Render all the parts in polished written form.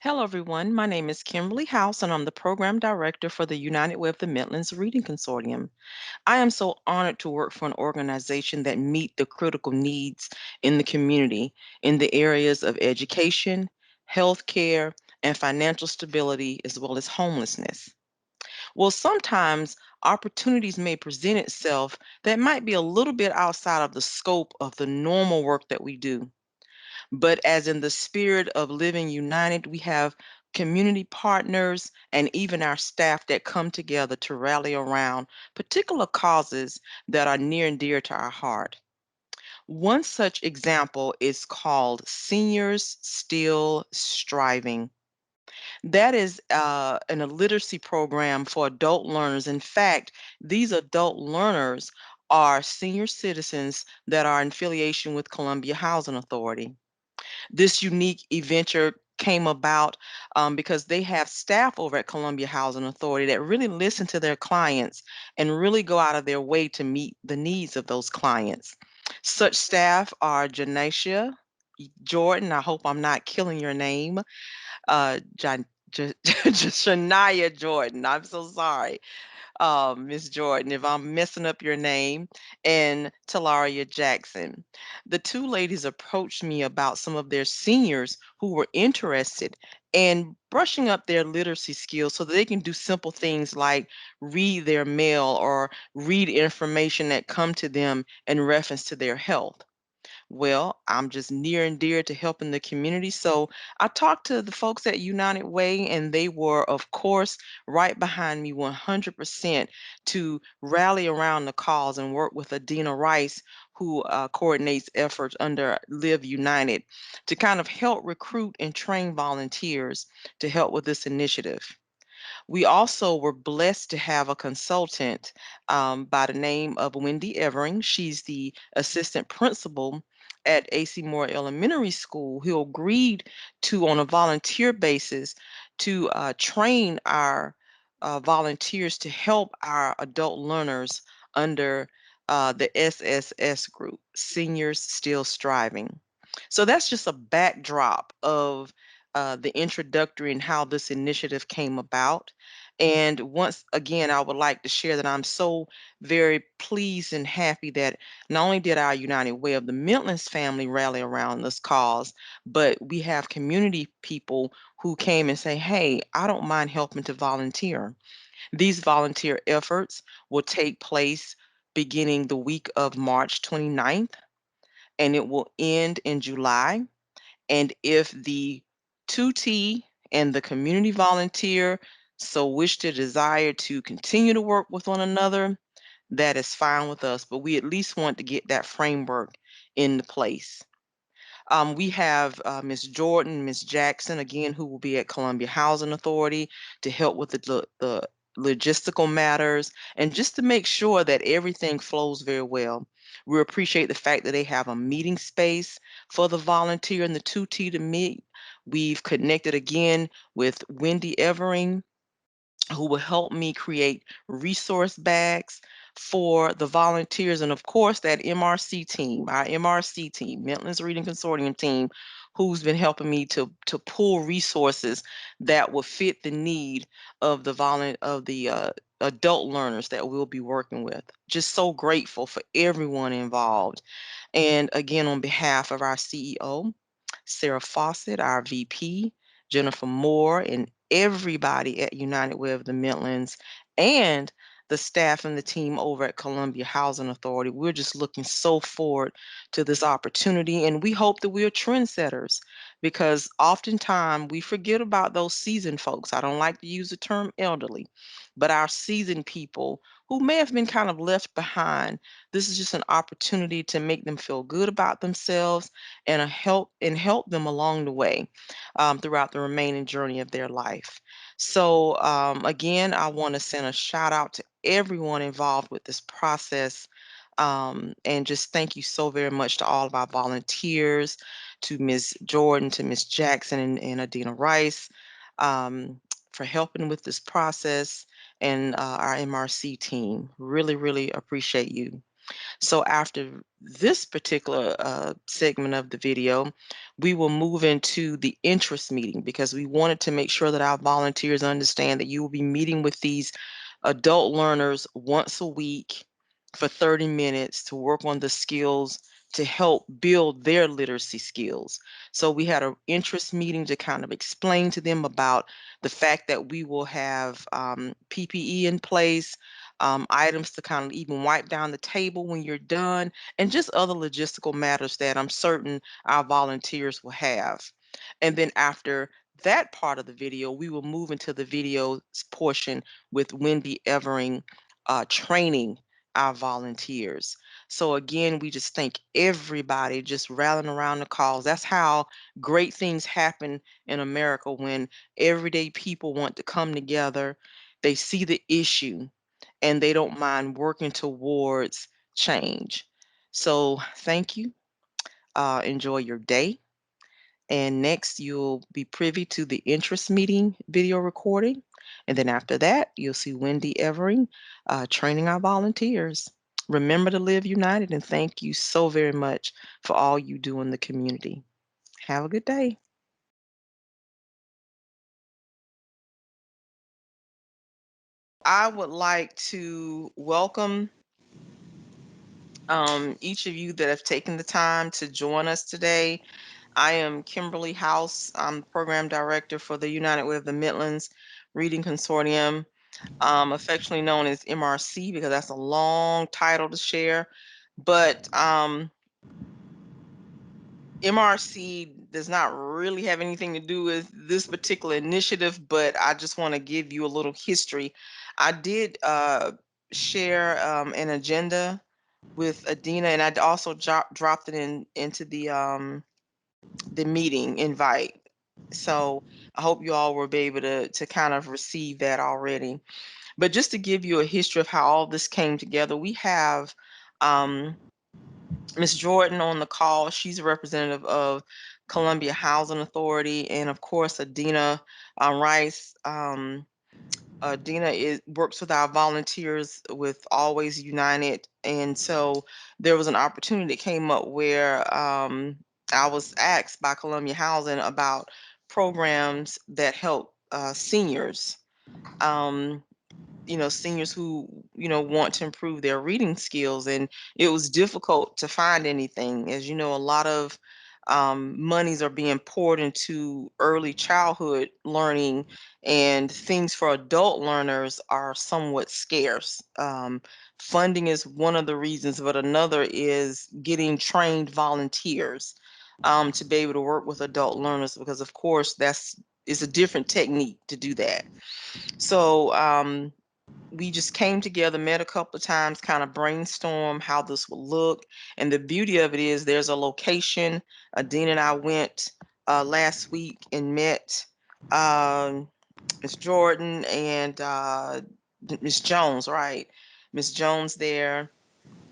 Hello, everyone. My name is Kimberly House, and I'm the Program Director for the United Way of the Midlands Reading Consortium. I am so honored to work for an organization that meet the critical needs in the community in the areas of education, healthcare, and financial stability, as well as homelessness. Well, sometimes opportunities may present itself that might be a little bit outside of the scope of the normal work that we do. But as in the spirit of living united, we have community partners and even our staff that come together to rally around particular causes that are near and dear to our heart. One such example is called Seniors Still Striving. That is an illiteracy program for adult learners. In fact, these adult learners are senior citizens that are in affiliation with Columbia Housing Authority. This unique venture came about because they have staff over at Columbia Housing Authority that really listen to their clients and really go out of their way to meet the needs of those clients. Such staff are Janacia Jordan. I hope I'm not killing your name. Shania Jordan. I'm so sorry, Miss Jordan, if I'm messing up your name, and Talaria Jackson. The two ladies approached me about some of their seniors who were interested in brushing up their literacy skills so that they can do simple things like read their mail or read information that come to them in reference to their health. Well, I'm just near and dear to helping the community. So I talked to the folks at United Way, and they were, of course, right behind me 100% to rally around the cause and work with Adina Rice, who coordinates efforts under Live United, to kind of help recruit and train volunteers to help with this initiative. We also were blessed to have a consultant by the name of Wendy Evering. She's the assistant principal at AC Moore Elementary School, who agreed to, on a volunteer basis, to train our volunteers to help our adult learners under the SSS group, Seniors Still Striving. So that's just a backdrop of the introductory and how this initiative came about. And once again, I would like to share that I'm so very pleased and happy that not only did our United Way of the Midlands family rally around this cause, but we have community people who came and say, hey, I don't mind helping to volunteer. These volunteer efforts will take place beginning the week of March 29th, and it will end in July. And if the tutee and the community volunteer so wish to desire to continue to work with one another, that is fine with us. But we at least want to get that framework into place. We have Ms. Jordan, Ms. Jackson, again, who will be at Columbia Housing Authority to help with the logistical matters and just to make sure that everything flows very well. We appreciate the fact that they have a meeting space for the volunteer and the 2T to meet. We've connected again with Wendy Evering, who will help me create resource bags for the volunteers. And of course, that MRC team, our MRC team, Midlands Reading Consortium team, who's been helping me to pull resources that will fit the need of the adult learners that we'll be working with. Just so grateful for everyone involved. And again, on behalf of our CEO, Sarah Fawcett, our VP, Jennifer Moore, and everybody at United Way of the Midlands, and the staff and the team over at Columbia Housing Authority. We're just looking so forward to this opportunity, and we hope that we are trendsetters because oftentimes we forget about those seasoned folks. I don't like to use the term elderly, but our seasoned people who may have been kind of left behind. This is just an opportunity to make them feel good about themselves and help them along the way throughout the remaining journey of their life. So again, I want to send a shout out to everyone involved with this process. And just thank you so very much to all of our volunteers, to Ms. Jordan, to Ms. Jackson and Adina Rice for helping with this process and our MRC team. Really, really appreciate you. So after this particular segment of the video, we will move into the interest meeting because we wanted to make sure that our volunteers understand that you will be meeting with these adult learners once a week for 30 minutes to work on the skills to help build their literacy skills. So we had an interest meeting to kind of explain to them about the fact that we will have PPE in place, items to kind of even wipe down the table when you're done, and just other logistical matters that I'm certain our volunteers will have. And then after that part of the video, we will move into the video portion with Wendy Evering training our volunteers. So again, we just thank everybody just rallying around the cause. That's how great things happen in America when everyday people want to come together. They see the issue and they don't mind working towards change. So thank you. Enjoy your day. And next, you'll be privy to the interest meeting video recording. And then after that, you'll see Wendy Evering training our volunteers. Remember to live united, and thank you so very much for all you do in the community. Have a good day. I would like to welcome each of you that have taken the time to join us today. I am Kimberly House. I'm Program Director for the United Way of the Midlands Reading Consortium, affectionately known as MRC because that's a long title to share. But MRC does not really have anything to do with this particular initiative, but I just want to give you a little history. I did share an agenda with Adina, and I also dropped it into the meeting invite. So I hope you all will be able to kind of receive that already. But just to give you a history of how all this came together, we have Ms. Jordan on the call. She's a representative of Columbia Housing Authority, and of course, Adina Rice. Dina works with our volunteers with Always United, and so there was an opportunity that came up where I was asked by Columbia Housing about programs that help seniors. Um, seniors who, want to improve their reading skills. And it was difficult to find anything. As you know, a lot of monies are being poured into early childhood learning, and things for adult learners are somewhat scarce. Funding is one of the reasons, but another is getting trained volunteers to be able to work with adult learners, because of course it's a different technique to do that. So we just came together, met a couple of times, kind of brainstorm how this would look. And the beauty of it is there's a location. Dean and I went last week and met um, Miss Jordan and Miss Jones, right? Miss Jones there.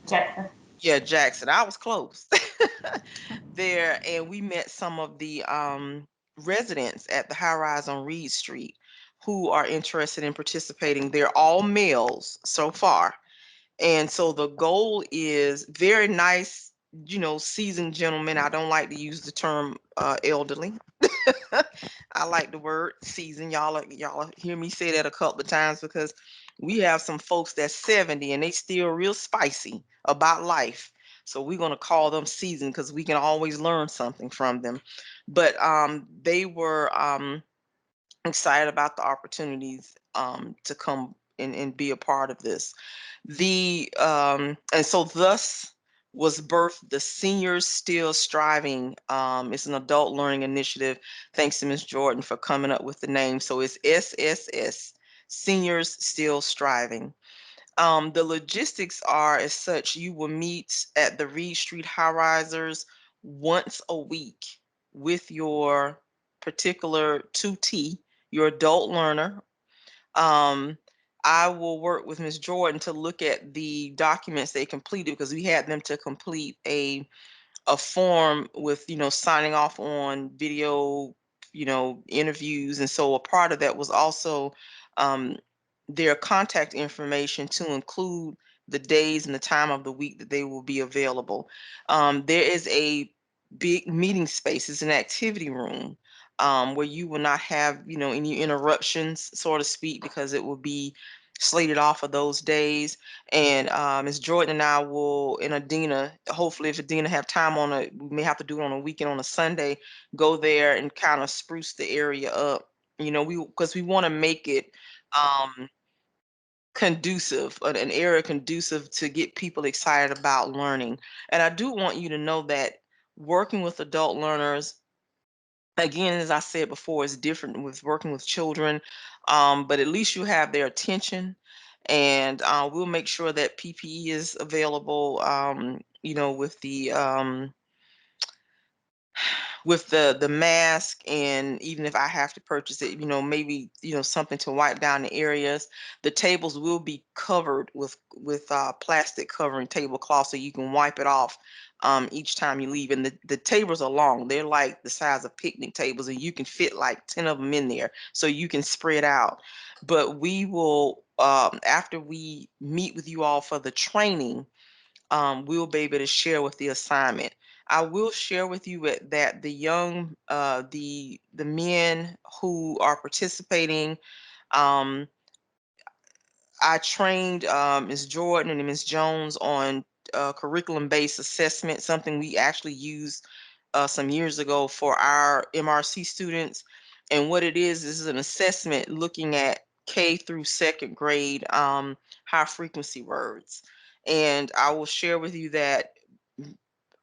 Jackson. Yeah, Jackson. I was close there. And we met some of the residents at the high rise on Reed Street who are interested in participating. They're all males so far. And so the goal is very nice, seasoned gentlemen. I don't like to use the term elderly. I like the word seasoned. Y'all hear me say that a couple of times because we have some folks that's 70 and they still real spicy about life. So we're gonna call them seasoned because we can always learn something from them. But they were excited about the opportunities to come and be a part of this. And so thus was birthed the Seniors Still Striving. It's an adult learning initiative. Thanks to Ms. Jordan for coming up with the name. So it's SSS, Seniors Still Striving. The logistics are as such: you will meet at the Reed Street High Risers once a week with your particular 2T, your adult learner. um, I will work with Ms. Jordan to look at the documents they completed, because we had them to complete a form with, signing off on video, interviews. And so a part of that was also um, their contact information to include the days and the time of the week that they will be available. There is a big meeting space. It's an activity room where you will not have, any interruptions, so to speak, because it will be slated off of those days. And Ms. Jordan and I will, and Adina, hopefully if Adina have time we may have to do it on a weekend on a Sunday, go there and kind of spruce the area up. Because we want to make it um, conducive, an area conducive to get people excited about learning. And I do want you to know that working with adult learners, again, as I said before, is different with working with children, but at least you have their attention. And we'll make sure that PPE is available, with the mask, and even if I have to purchase it, maybe, something to wipe down the areas. The tables will be covered with plastic covering tablecloth so you can wipe it off each time you leave. And the tables are long. They're like the size of picnic tables, and you can fit like 10 of them in there, so you can spread out. But we will, after we meet with you all for the training, we'll be able to share with the assignment. I will share with you that the men who are participating, um, I trained Ms. Jordan and Ms. Jones on curriculum-based assessment, something we actually used some years ago for our MRC students. And what it is an assessment looking at K through second grade high frequency words. And I will share with you that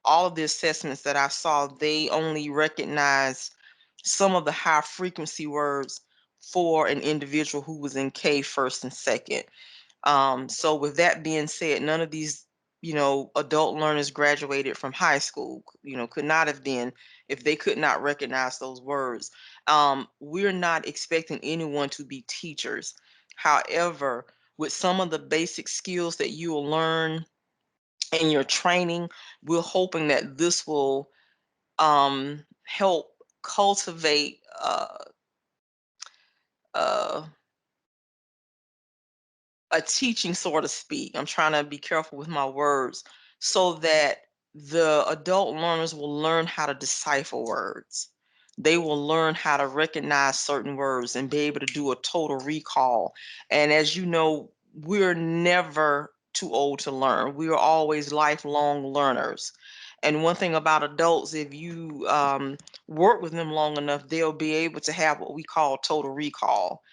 all of the assessments that I saw, they only recognize some of the high frequency words for an individual who was in K first and second. So with that being said, none of these, adult learners graduated from high school, could not have been if they could not recognize those words. We're not expecting anyone to be teachers. However, with some of the basic skills that you will learn in your training, we're hoping that this will help cultivate uh, a teaching, so to speak. I'm trying to be careful with my words, so that the adult learners will learn how to decipher words. They will learn how to recognize certain words and be able to do a total recall. And as you know, we're never too old to learn. We are always lifelong learners. And one thing about adults, if you work with them long enough, they'll be able to have what we call total recall.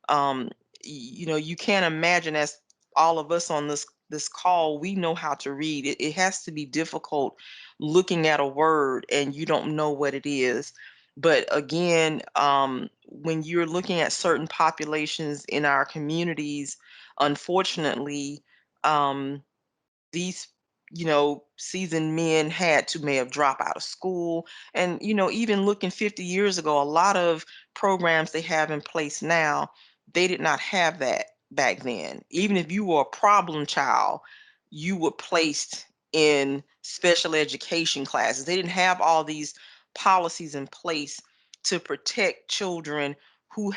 um, you can't imagine, as all of us on this call, we know how to read. It has to be difficult looking at a word and you don't know what it is. But again, when you're looking at certain populations in our communities, unfortunately, um, these seasoned men had to may have dropped out of school. And even looking 50 years ago, a lot of programs they have in place now, they did not have that back then. Even if you were a problem child, you were placed in special education classes. They didn't have all these policies in place to protect children who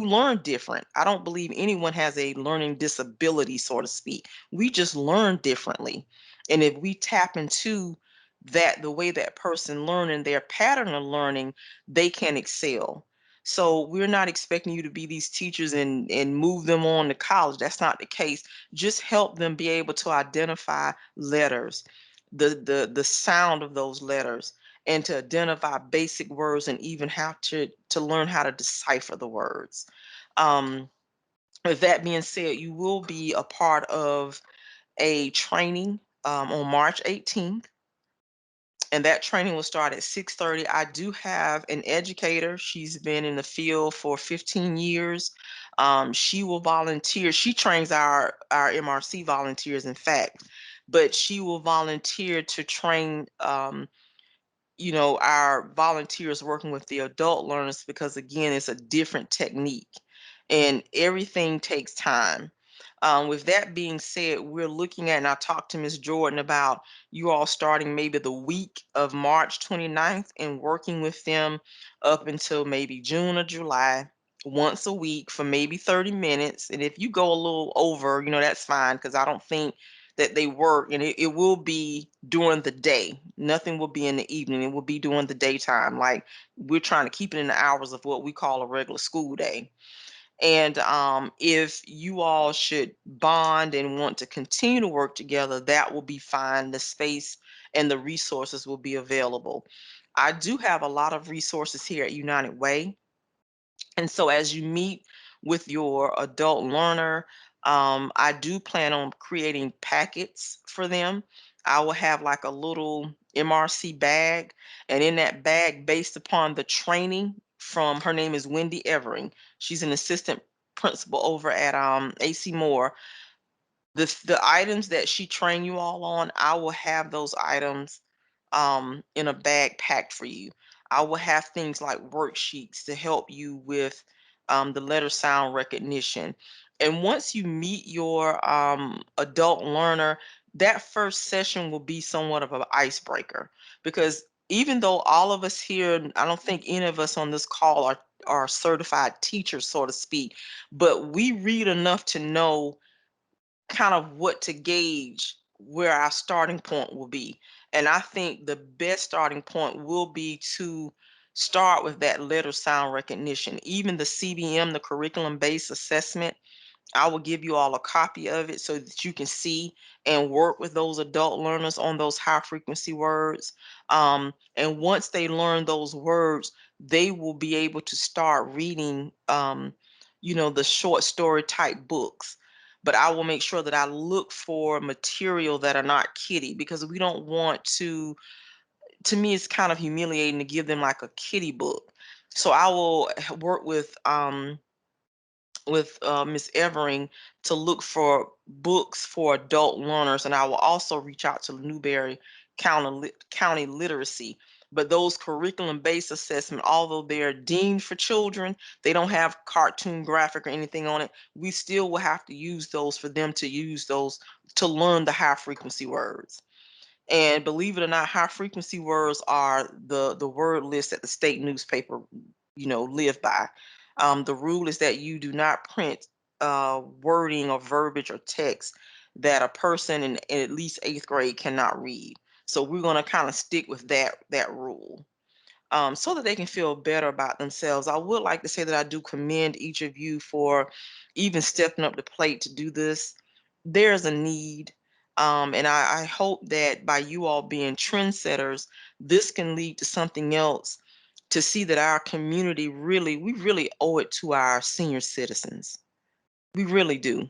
learn different. I don't believe anyone has a learning disability, so to speak. We just learn differently. And if we tap into the way that person learn and their pattern of learning, they can excel. So we're not expecting you to be these teachers and move them on to college. That's not the case. Just help them be able to identify letters, the sound of those letters, and to identify basic words, and even how to learn how to decipher the words. Um, with that being said, you will be a part of a training on March 18th, and that training will start at 6:30. I do have an educator. She's been in the field for 15 years. She will volunteer. She trains our MRC volunteers, in fact, but she will volunteer to train our volunteers working with the adult learners, because again, it's a different technique and everything takes time. With that being said, we're looking at, and I talked to Ms. Jordan about you all starting maybe the week of March 29th and working with them up until maybe June or July, once a week for maybe 30 minutes. And if you go a little over, that's fine, because I don't think that they work, and it will be during the day. Nothing will be in the evening. It will be during the daytime. Like, we're trying to keep it in the hours of what we call a regular school day. And if you all should bond and want to continue to work together, that will be fine. The space and the resources will be available. I do have a lot of resources here at United Way. And so as you meet with your adult learner, I do plan on creating packets for them. I will have like a little MRC bag, and in that bag, based upon the training from, her name is Wendy Evering. She's an assistant principal over at AC Moore. The items that she trained you all on, I will have those items in a bag packed for you. I will have things like worksheets to help you with the letter sound recognition. And once you meet your adult learner, that first session will be somewhat of an icebreaker, because even though all of us here, I don't think any of us on this call are certified teachers, so to speak, but we read enough to know kind of what to gauge where our starting point will be. And I think the best starting point will be to start with that letter sound recognition. Even the CBM, the curriculum based assessment, I will give you all a copy of it so that you can see and work with those adult learners on those high frequency words. And once they learn those words, they will be able to start reading, the short story type books. But I will make sure that I look for material that are not kiddie, because we don't want to me, it's kind of humiliating to give them like a kiddie book. So I will work with Miss Evering to look for books for adult learners, and I will also reach out to Newberry County Literacy. But those curriculum-based assessment, although they're deemed for children, they don't have cartoon graphic or anything on it. We still will have to use those for them to use those to learn the high frequency words. And believe it or not, high frequency words are the word list that the state newspaper, live by. The rule is that you do not print wording or verbiage or text that a person in at least eighth grade cannot read. So we're going to kind of stick with that rule, so that they can feel better about themselves. I would like to say that I do commend each of you for even stepping up the plate to do this. There's a need. And I hope that by you all being trendsetters, this can lead to something else, to see that our community we really owe it to our senior citizens. We really do,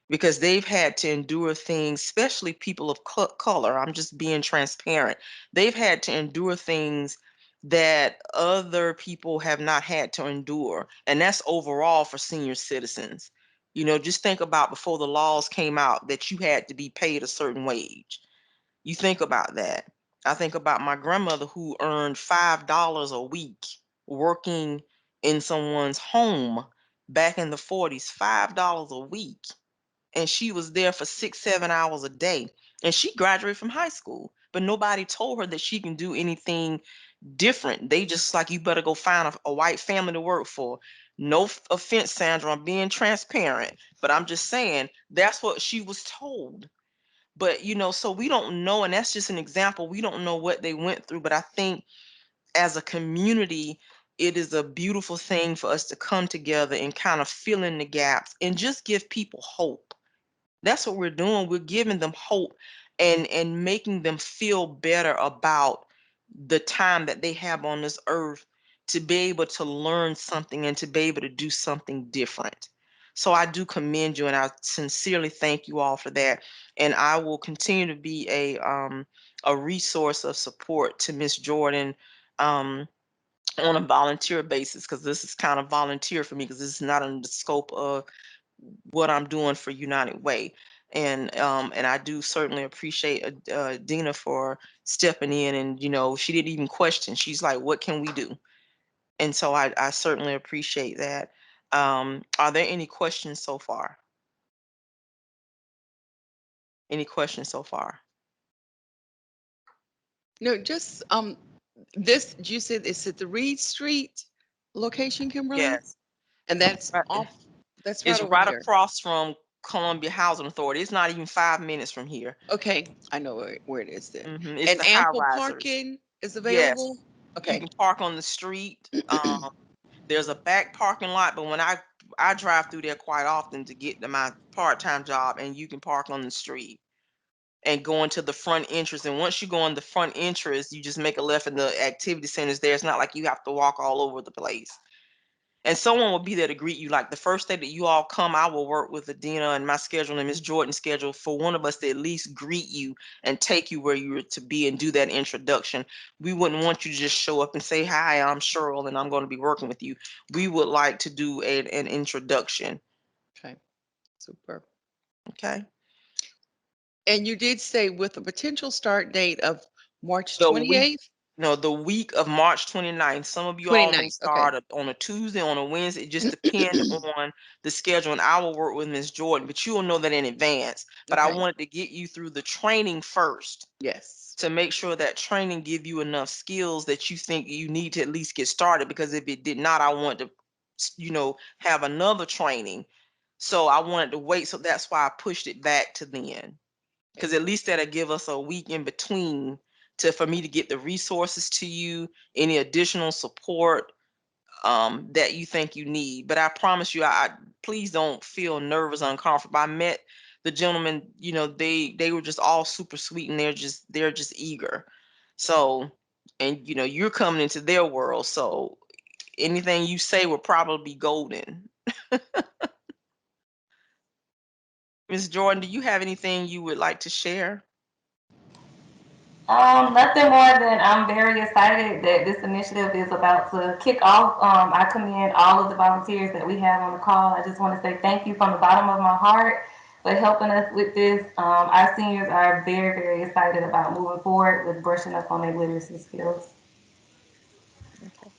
because they've had to endure things, especially people of color. I'm just being transparent. They've had to endure things that other people have not had to endure. And that's overall for senior citizens. Just think about before the laws came out that you had to be paid a certain wage. You think about that. I think about my grandmother who earned $5 a week working in someone's home back in the 40s, $5 a week, and she was there for 6 7 hours a day, and she graduated from high school, but nobody told her that she can do anything different. They just like, you better go find a white family to work for. No offense, Sandra, I'm being transparent, but I'm just saying that's what she was told. But so we don't know, and that's just an example. We don't know what they went through, but I think as a community, it is a beautiful thing for us to come together and kind of fill in the gaps and just give people hope. That's what we're doing. We're giving them hope and making them feel better about the time that they have on this earth, to be able to learn something and to be able to do something different. So I do commend you, and I sincerely thank you all for that. And I will continue to be a resource of support to Miss Jordan, um, on a volunteer basis, because this is kind of volunteer for me, because this is not in the scope of what I'm doing for United Way. And I do certainly appreciate Dina for stepping in, and she didn't even question. She's like, "What can we do?" And so I certainly appreciate that. Are there any questions so far? Any questions so far? No, just this you said it's at the Reed Street location, Kimberly, Yes, and that's right. off. That's right It's over right there. across from Columbia Housing Authority. It's not even 5 minutes from here. Okay, I know where it is then. It's And the high ample risers. parking is Yes, available? you Okay. can park on the street. There's a back parking lot, but when I drive through there quite often to get to my part-time job, and you can park on the street and go into the front entrance. And once you go in the front entrance, you just make a left, and the activity center's there. It's not like you have to walk all over the place. And someone will be there to greet you. Like the first day that you all come, I will work with Adina and my schedule and Miss Jordan's schedule for one of us to at least greet you and take you where you were to be and do that introduction. We wouldn't want you to just show up and say, "Hi, I'm Cheryl and I'm going to be working with you." We would like to do an introduction. Okay. Super. Okay. And you did say with a potential start date of March The week 28th? No, the week of March 29th. Some of you all may 29th. Okay. start on a Tuesday, on a Wednesday. It just depends on the schedule, and I will work with Miss Jordan, but you will know that in advance. But I Okay. wanted to get you through the training first Yes. to make sure that training give you enough skills that you think you need to at least get started, because if it did not, I want to, have another training. So I wanted to wait. So that's why I pushed it back to then, because Okay. at least that'll give us a week in between to for me to get the resources to you, any additional support that you think you need. But I promise you, I please don't feel nervous, uncomfortable. I met the gentlemen, they were just all super sweet, and they're just eager. So, and you're coming into their world, so anything you say will probably be golden. Miss Jordan, do you have anything you would like to share? Nothing more than I'm very excited that this initiative is about to kick off. I commend all of the volunteers that we have on the call. I just want to say thank you from the bottom of my heart for helping us with this. Our seniors are very, very excited about moving forward with brushing up on their literacy skills. Okay.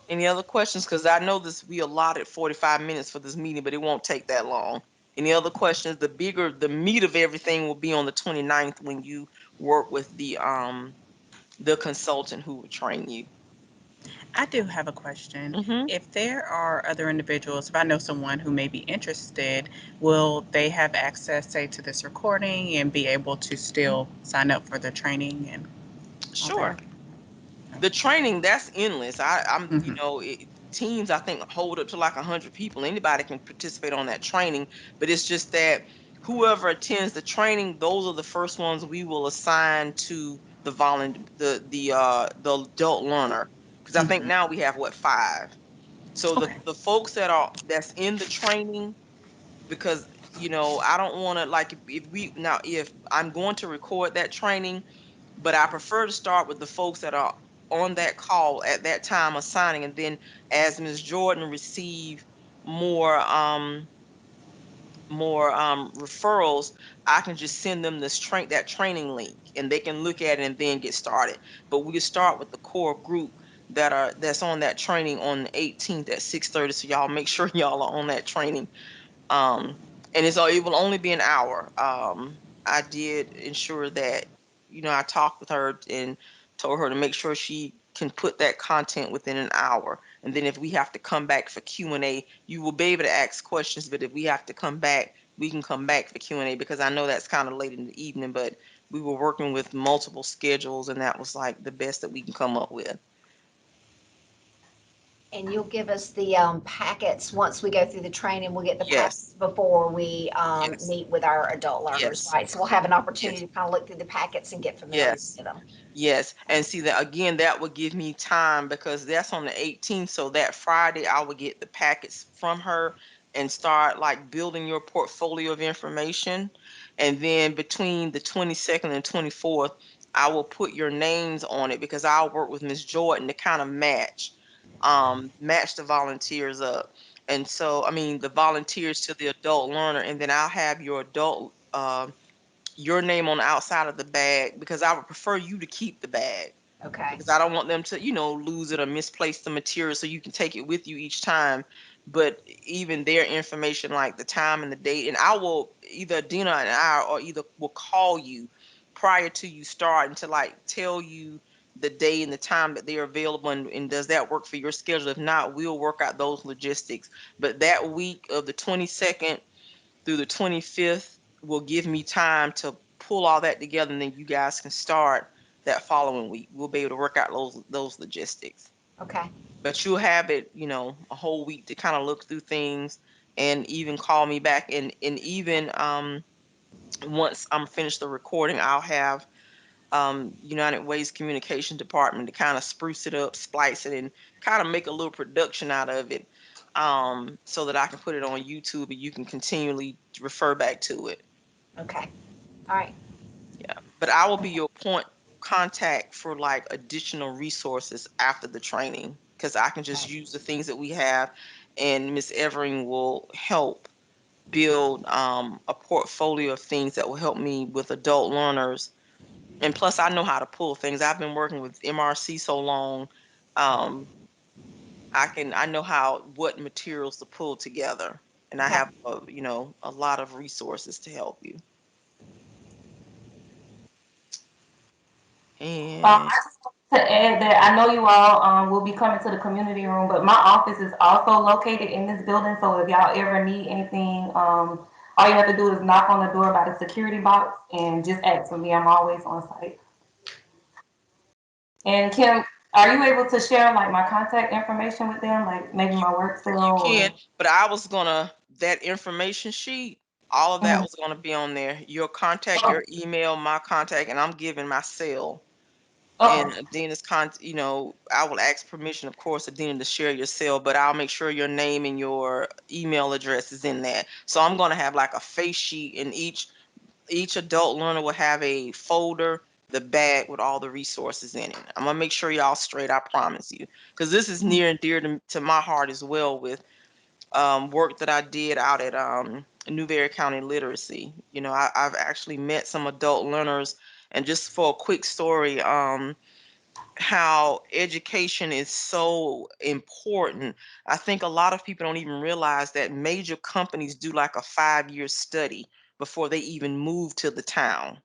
Any other questions? Because I know this, we allotted 45 minutes for this meeting, but it won't take that long. Any other questions? The meat of everything will be on the 29th when you work with the consultant who will train you. I do have a question. Hmm. If there are other individuals, if I know someone who may be interested, will they have access, say, to this recording and be able to still sign up for the training and all Sure. that? The training, that's endless. Mm-hmm. Teams, I think, hold up to like 100 people. Anybody can participate on that training, but it's just that whoever attends the training, those are the first ones we will assign to the adult learner. Because I think Mm-hmm. now we have, what, five. So the Okay. the folks that's in the training, because I don't want to, like, if I'm going to record that training, but I prefer to start with the folks that are on that call at that time of signing, and then as Ms. Jordan receive more referrals, I can just send them that training link, and they can look at it and then get started. But we can start with the core group that's on that training on the 18th at 6:30. So y'all make sure y'all are on that training, um, and it will only be an hour. I did ensure that, I talked with her and told her to make sure she can put that content within an hour. And then if we have to come back for Q&A, you will be able to ask questions. But if we have to come back, we can come back for Q&A, because I know that's kind of late in the evening. But we were working with multiple schedules, and that was like the best that we can come up with. And you'll give us the packets once we go through the training. We'll get the packets Yes, before we yes, meet with our adult learners, yes, right? So we'll have an opportunity yes, to kind of look through the packets and get familiar yes. with them. Yes, and see that again, that would give me time, because that's on the 18th. So that Friday, I would get the packets from her and start like building your portfolio of information. And then between the 22nd and 24th, I will put your names on it, because I'll work with Miss Jordan to kind of match the volunteers up. And so, I mean, the volunteers to the adult learner, and then I'll have your name on the outside of the bag, because I would prefer you to keep the bag, Okay. because I don't want them to, lose it or misplace the material, so you can take it with you each time. But even their information, like the time and the date, and I will either Dina and I, or either will call you prior to you starting to like tell you the day and the time that they're available, and does that work for your schedule? If not, we'll work out those logistics. But that week of the 22nd through the 25th will give me time to pull all that together, and then you guys can start that following week. We'll be able to work out those logistics. Okay. But you'll have it, a whole week to kind of look through things and even call me back, and even once I'm finished the recording, I'll have United Way's communication department to kind of spruce it up, splice it, and kind of make a little production out of it, so that I can put it on YouTube and you can continually refer back to it. Okay. All right. Yeah. But I will be your point contact for like additional resources after the training, because I can just use the things that we have, and Miss Evering will help build a portfolio of things that will help me with adult learners. And plus, I know how to pull things. I've been working with MRC so long. Um, I know what materials to pull together, and I Okay. have a lot of resources to help you. I And just want to add that I know you all will be coming to the community room, but my office is also located in this building. So if y'all ever need anything, all you have to do is knock on the door by the security box and just ask for me. I'm always on site. And Kim, are you able to share like my contact information with them, like maybe you my work cell you can, or? but I was gonna that information sheet, all of that Mhm. was gonna be on there. Your contact, Okay. your email, my contact, and I'm giving my cell. And Okay. Adina's I will ask permission, of course, Adina, to share your cell, but I'll make sure your name and your email address is in that. So I'm gonna have like a face sheet, and each adult learner will have a folder, the bag with all the resources in it. I'm gonna make sure y'all straight, I promise you, because this is near and dear to my heart as well, with work that I did out at Newberry County Literacy. I've actually met some adult learners, and just for a quick story, how education is so important. I think a lot of people don't even realize that major companies do like a 5-year study before they even move to the town.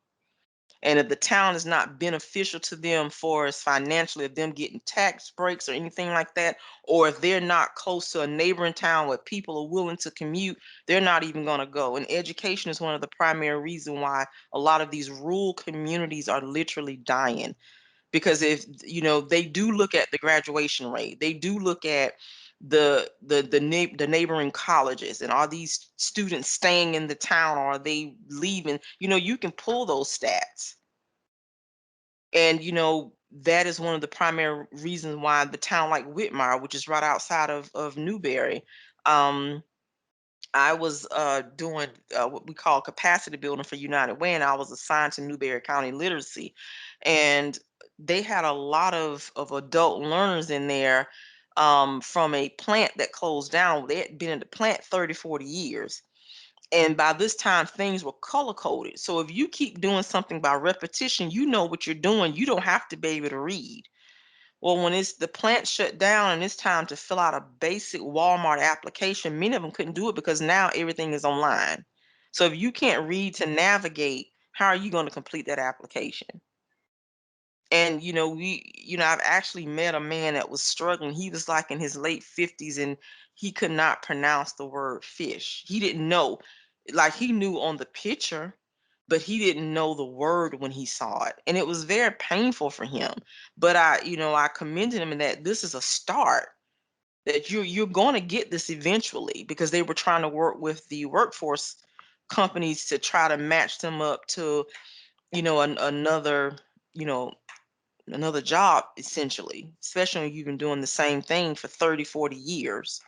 And if the town is not beneficial to them for as financially, of them getting tax breaks or anything like that, or if they're not close to a neighboring town where people are willing to commute, they're not even going to go. And education is one of the primary reasons why a lot of these rural communities are literally dying, because if they do look at the graduation rate, they do look at the neighboring colleges, and are these students staying in the town, or are they leaving? You can pull those stats, and that is one of the primary reasons why the town like Whitmire, which is right outside of Newberry. I was doing what we call capacity building for United Way, and I was assigned to Newberry County Literacy, and they had a lot of adult learners in there, from a plant that closed down. They had been in the plant 30, 40 years. And by this time, things were color coded. So if you keep doing something by repetition, you know what you're doing. You don't have to be able to read. Well, when it's the plant shut down and it's time to fill out a basic Walmart application, many of them couldn't do it because now everything is online. So if you can't read to navigate, how are you going to complete that application? And I've actually met a man that was struggling. He was like in his late 50s, and he could not pronounce the word fish. He didn't know. Like, he knew on the picture, but he didn't know the word when he saw it. And it was very painful for him. But I commended him in that this is a start, that you're going to get this eventually, because they were trying to work with the workforce companies to try to match them up to, another, you know, another job, essentially, especially when you've been doing the same thing for 30, 40 years.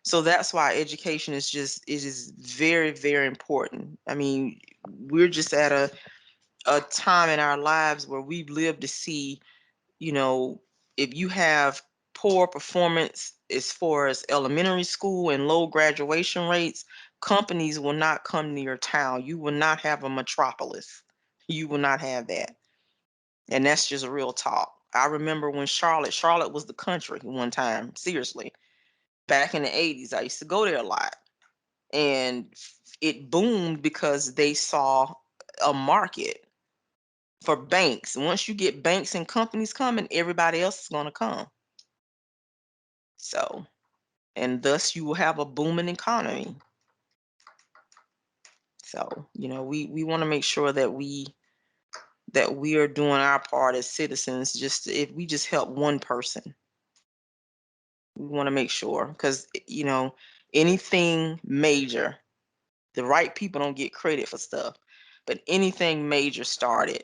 So that's why education is very, very important. I mean, we're just at a time in our lives where we've lived to see, you know if you have poor performance as far as elementary school and low graduation rates, companies will not come to your town. You will not have a metropolis. You will not have that. And that's just real talk. I remember when Charlotte was the country one time, seriously. Back in the 80s, I used to go there a lot. And it boomed because they saw a market. for banks. Once you get banks and companies coming, everybody else is going to come. So, and thus you will have a booming economy. So, we want to make sure that we are doing our part as citizens. Just if we just help one person, we want to make sure, because anything major, the right people don't get credit for stuff, but anything major started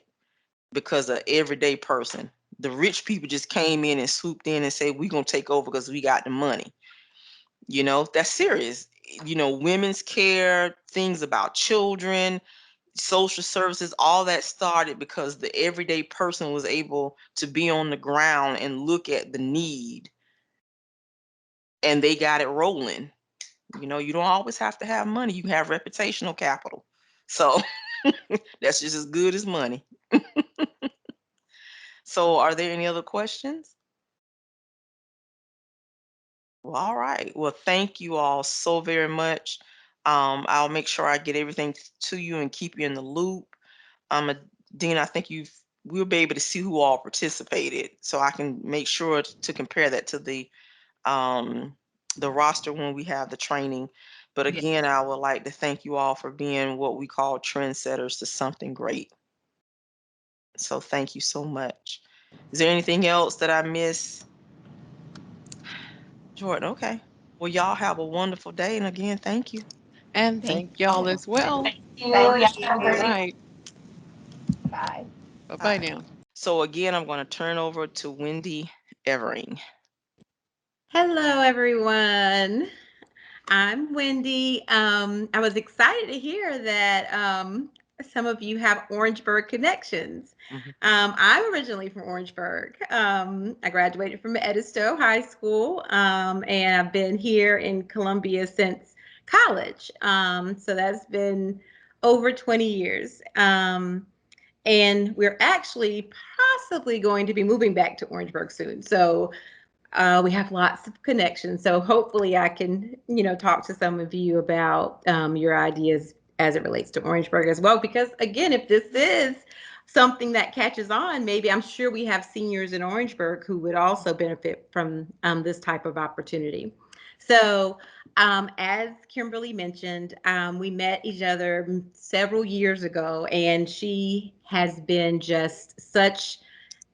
because of everyday person. The rich people just came in and swooped in and said, we're going to take over because we got the money. That's serious. Women's care, things about children, social services, all that started because the everyday person was able to be on the ground and look at the need, and they got it rolling. You don't always have to have money. You can have reputational capital. So that's just as good as money. So are there any other questions? Well, all right. Well, thank you all so very much. I'll make sure I get everything to you and keep you in the loop. Um, Dean, I think we'll be able to see who all participated, so I can make sure to compare that to the roster when we have the training. But Yeah. again, I would like to thank you all for being what we call trendsetters to something great. So thank you so much. Is there anything else that I miss? Jordan, okay. Well, y'all have a wonderful day, and again, thank you. And Thank thank y'all as well. you. Thank Y'all have a you. All great day. right. Bye. All Bye-bye right. now. So again, I'm going to turn over to Wendy Evering. Hello, everyone. I'm Wendy. I was excited to hear that some of you have Orangeburg connections. Mhm. I'm originally from Orangeburg. I graduated from Edisto High School, and I've been here in Columbia since college. So that's been over 20 years. And we're actually possibly going to be moving back to Orangeburg soon. So we have lots of connections. So hopefully I can, talk to some of you about your ideas as it relates to Orangeburg as well. Because again, if this is something that catches on, maybe I'm sure we have seniors in Orangeburg who would also benefit from this type of opportunity. So as Kimberly mentioned, we met each other several years ago, and she has been just such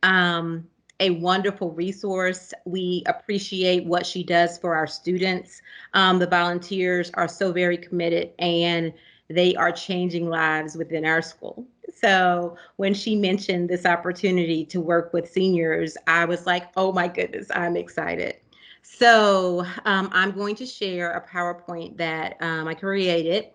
um, a wonderful resource. We appreciate what she does for our students. The volunteers are so very committed, and they are changing lives within our school. So when she mentioned this opportunity to work with seniors, I was like, oh my goodness, I'm excited. So I'm going to share a PowerPoint that I created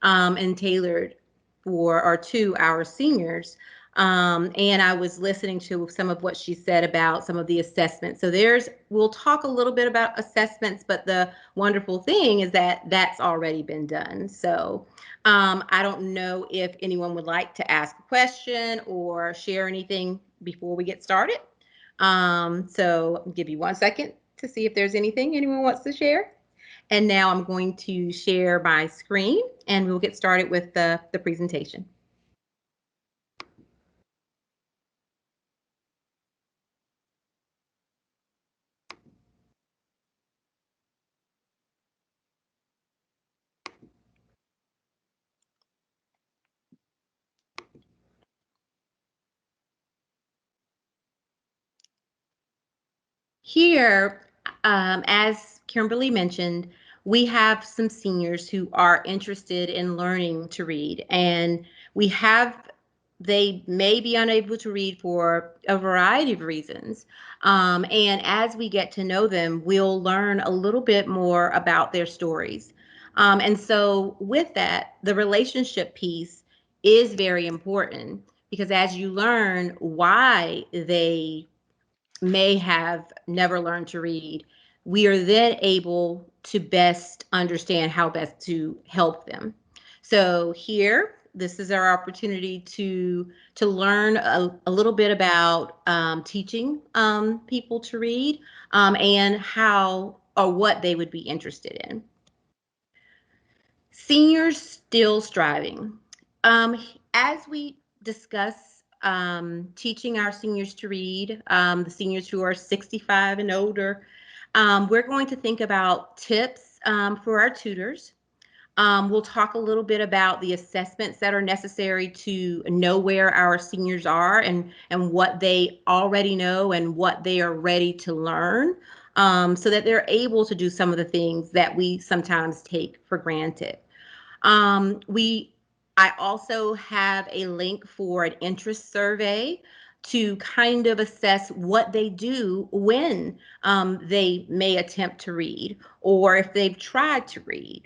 and tailored for or to our seniors. And I was listening to some of what she said about some of the assessments. So we'll talk a little bit about assessments, but the wonderful thing is that that's already been done. So I don't know if anyone would like to ask a question or share anything before we get started. So I'll give you 1 second to see if there's anything anyone wants to share. And now I'm going to share my screen, and we'll get started with the presentation. Here, as Kimberly mentioned, we have some seniors who are interested in learning to read, and they may be unable to read for a variety of reasons. And as we get to know them, we'll learn a little bit more about their stories. And so, with that, the relationship piece is very important because as you learn why they may have never learned to read, we are then able to best understand how best to help them. So here, this is our opportunity to learn a little bit about teaching people to read and how or what they would be interested in. Seniors still striving. As we discuss teaching our seniors to read, the seniors who are 65 and older. We're going to think about tips for our tutors. We'll talk a little bit about the assessments that are necessary to know where our seniors are and what they already know and what they are ready to learn, so that they're able to do some of the things that we sometimes take for granted. We I also have a link for an interest survey to kind of assess what they do when they may attempt to read or if they've tried to read.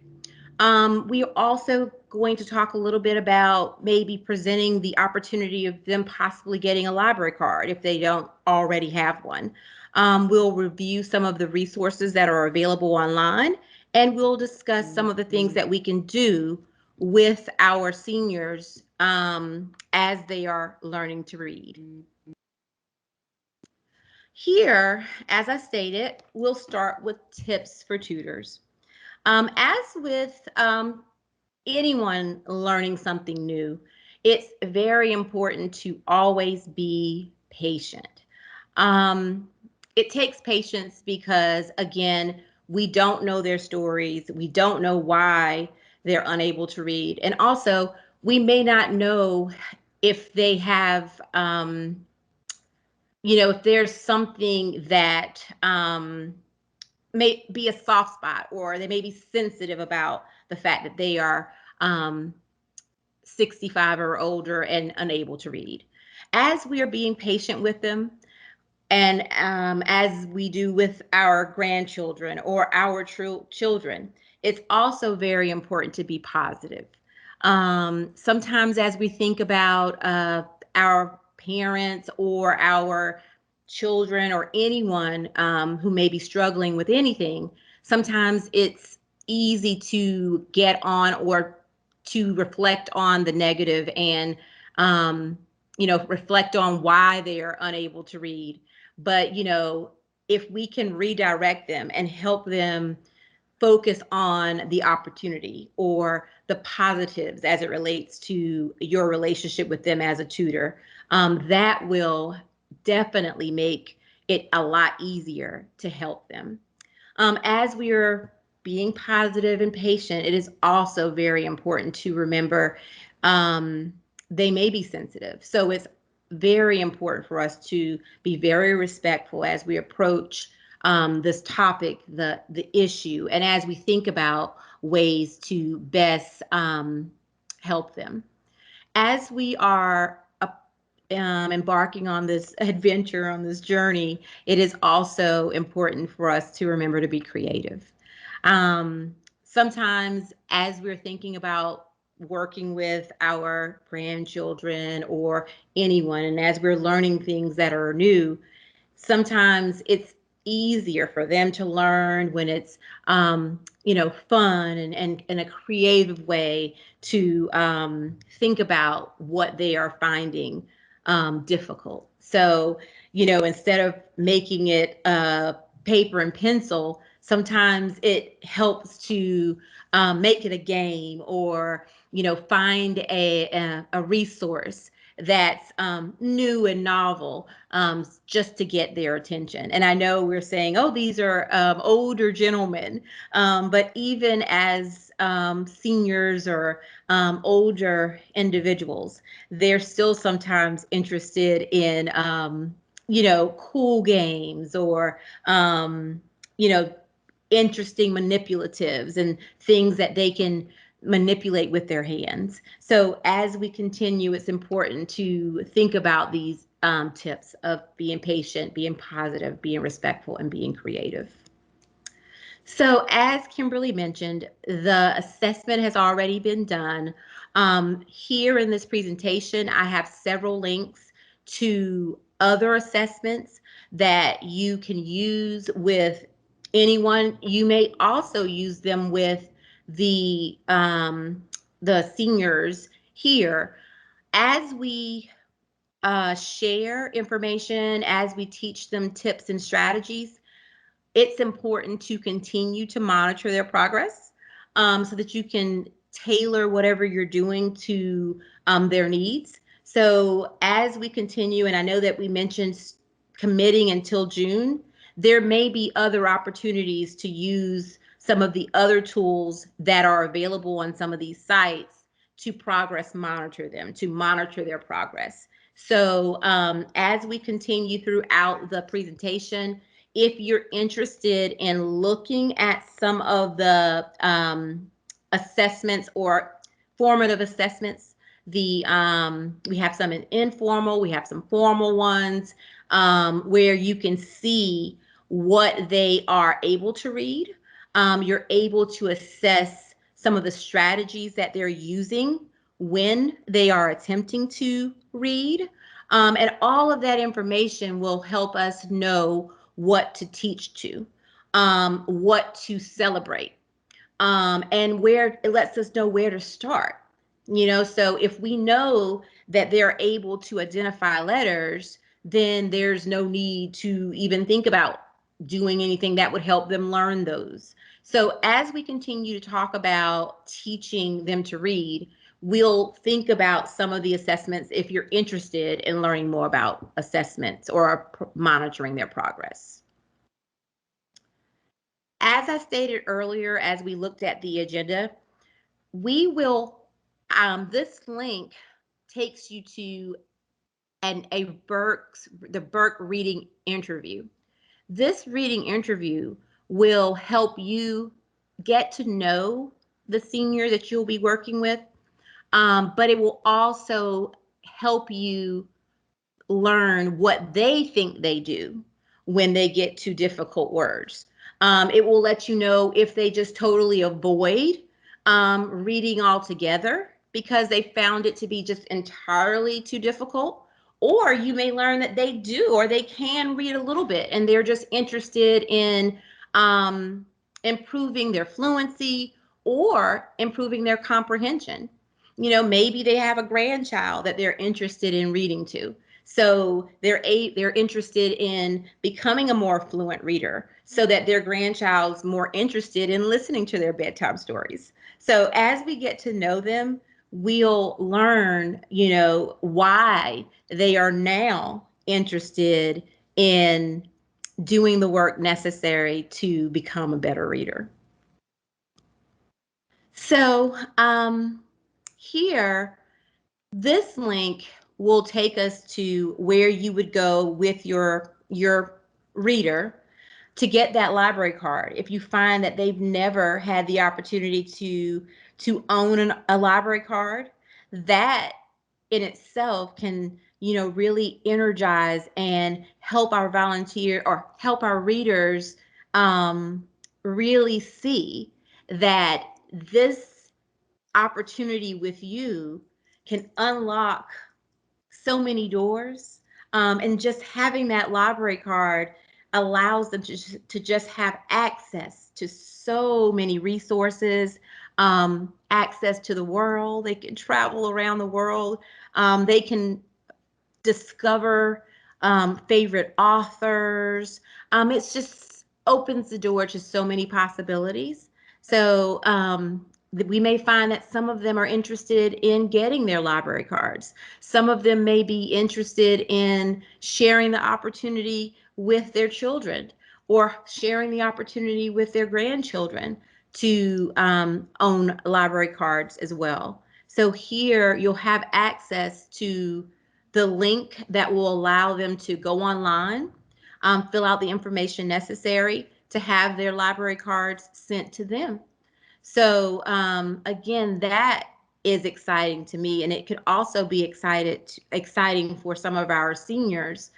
We are also going to talk a little bit about maybe presenting the opportunity of them possibly getting a library card if they don't already have one. We'll review some of the resources that are available online, and we'll discuss some of the things that we can do with our seniors as they are learning to read. Here, as I stated, we'll start with tips for tutors. As with anyone learning something new, it's very important to always be patient. Um, it takes patience because, again, we don't know their stories. We don't know why they're unable to read. And also, we may not know if they have, if there's something that may be a soft spot, or they may be sensitive about the fact that they are 65 or older and unable to read. As we are being patient with them, and as we do with our grandchildren or our children, it's also very important to be positive. Sometimes, as we think about our parents or our children or anyone who may be struggling with anything, sometimes it's easy to get on or to reflect on the negative and reflect on why they are unable to read. But if we can redirect them and help them focus on the opportunity or the positives as it relates to your relationship with them as a tutor, that will definitely make it a lot easier to help them. As we are being positive and patient, it is also very important to remember they may be sensitive. So it's very important for us to be very respectful as we approach this topic, the issue, and as we think about ways to best help them. As we are embarking on this adventure, on this journey, it is also important for us to remember to be creative. Sometimes, as we're thinking about working with our grandchildren or anyone, and as we're learning things that are new, sometimes it's easier for them to learn when it's fun and in a creative way to think about what they are finding difficult. So instead of making it paper and pencil, sometimes it helps to make it a game, or find a resource that's new and novel, just to get their attention. And I know we're saying, oh, these are older gentlemen, but even as seniors or older individuals, they're still sometimes interested in cool games or interesting manipulatives and things that they can manipulate with their hands. So as we continue, it's important to think about these tips of being patient, being positive, being respectful, and being creative. So as Kimberly mentioned, the assessment has already been done. Here in this presentation, I have several links to other assessments that you can use with anyone. You may also use them with the seniors here. As we share information, as we teach them tips and strategies, it's important to continue to monitor their progress, so that you can tailor whatever you're doing to their needs. So as we continue, and I know that we mentioned committing until June, there may be other opportunities to use some of the other tools that are available on some of these sites to progress monitor them, to monitor their progress. So as we continue throughout the presentation, if you're interested in looking at some of the assessments or formative assessments, we have some informal, we have some formal ones, where you can see what they are able to read. You're able to assess some of the strategies that they're using when they are attempting to read. And all of that information will help us know what to teach to, what to celebrate, and where it lets us know where to start. So if we know that they're able to identify letters, then there's no need to even think about doing anything that would help them learn those. So as we continue to talk about teaching them to read, we'll think about some of the assessments if you're interested in learning more about assessments or monitoring their progress. As I stated earlier, as we looked at the agenda, we will, this link takes you to the Burke reading interview. This reading interview will help you get to know the senior that you'll be working with, but it will also help you learn what they think they do when they get to difficult words. It will let you know if they just totally avoid reading altogether because they found it to be just entirely too difficult. Or you may learn that they do, or they can read a little bit and they're just interested in improving their fluency or improving their comprehension. Maybe they have a grandchild that they're interested in reading to. So they're interested in becoming a more fluent reader so that their grandchild's more interested in listening to their bedtime stories. So as we get to know them, we'll learn, why they are now interested in doing the work necessary to become a better reader. So here, this link will take us to where you would go with your reader to get that library card. If you find that they've never had the opportunity to own a library card, that in itself can really energize and help our volunteer or help our readers really see that this opportunity with you can unlock so many doors. And just having that library card allows them to just have access to so many resources, access to the world. They can travel around the world. They can discover favorite authors. It's just opens the door to so many possibilities. So we may find that some of them are interested in getting their library cards. Some of them may be interested in sharing the opportunity with their children or sharing the opportunity with their grandchildren to own library cards as well. So here you'll have access to the link that will allow them to go online, fill out the information necessary to have their library cards sent to them. So again, that is exciting to me, and it could also be exciting for some of our seniors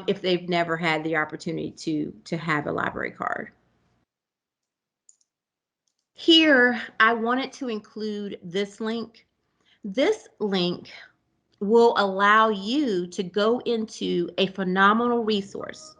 if they've never had the opportunity to have a library card. Here, I wanted to include this link. This link will allow you to go into a phenomenal resource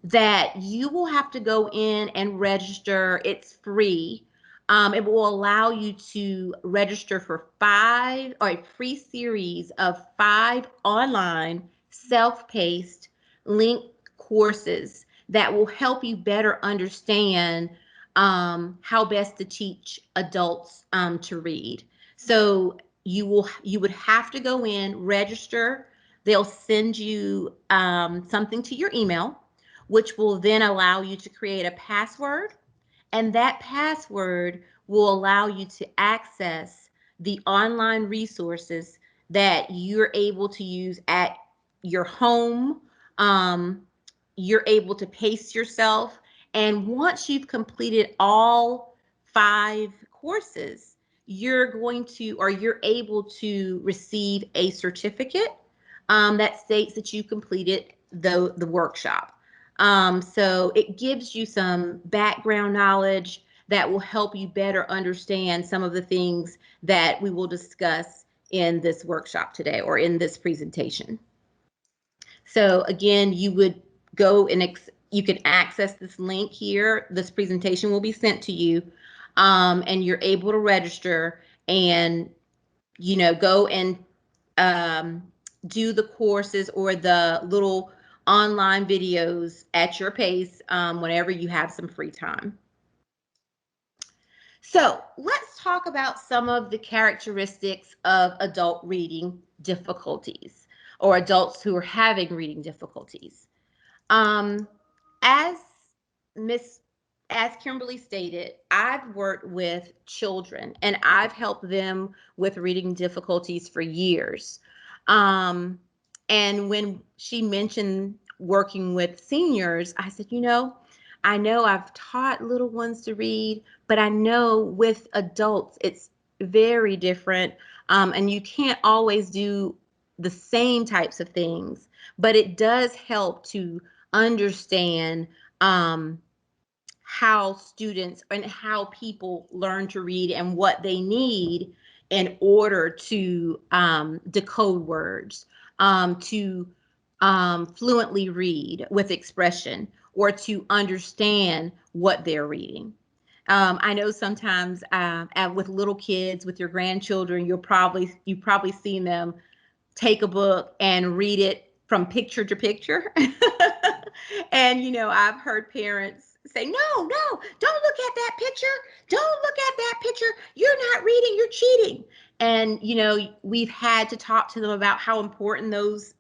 that you will have to go in and register. It's free. It will allow you to register for a free series of 5 online self-paced link courses that will help you better understand how best to teach adults to read. So you would have to go in, register. They'll send you something to your email, which will then allow you to create a password, and that password will allow you to access the online resources that you're able to use at your home. Um, you're able to pace yourself. And once you've completed all 5 courses, you're going to, or you're able to receive a certificate that states that you completed the workshop. So it gives you some background knowledge that will help you better understand some of the things that we will discuss in this workshop today or in this presentation. So again, you would go and you can access this link here. This presentation will be sent to you, and you're able to register and go and um, do the courses or the little online videos at your pace whenever you have some free time. So let's talk about some of the characteristics of adult reading difficulties or adults who are having reading difficulties. Um, as Miss as Kimberly stated, I've worked with children and I've helped them with reading difficulties for years. Um, and when she mentioned working with seniors, I said, I know I've taught little ones to read, but I know with adults, it's very different. And you can't always do the same types of things, but it does help to understand how students and how people learn to read and what they need in order to decode words, to fluently read with expression, or to understand what they're reading. I know sometimes with little kids, with your grandchildren, you've probably seen them take a book and read it from picture to picture. And I've heard parents say, no, don't look at that picture. Don't look at that picture. You're not reading, you're cheating. And we've had to talk to them about how important those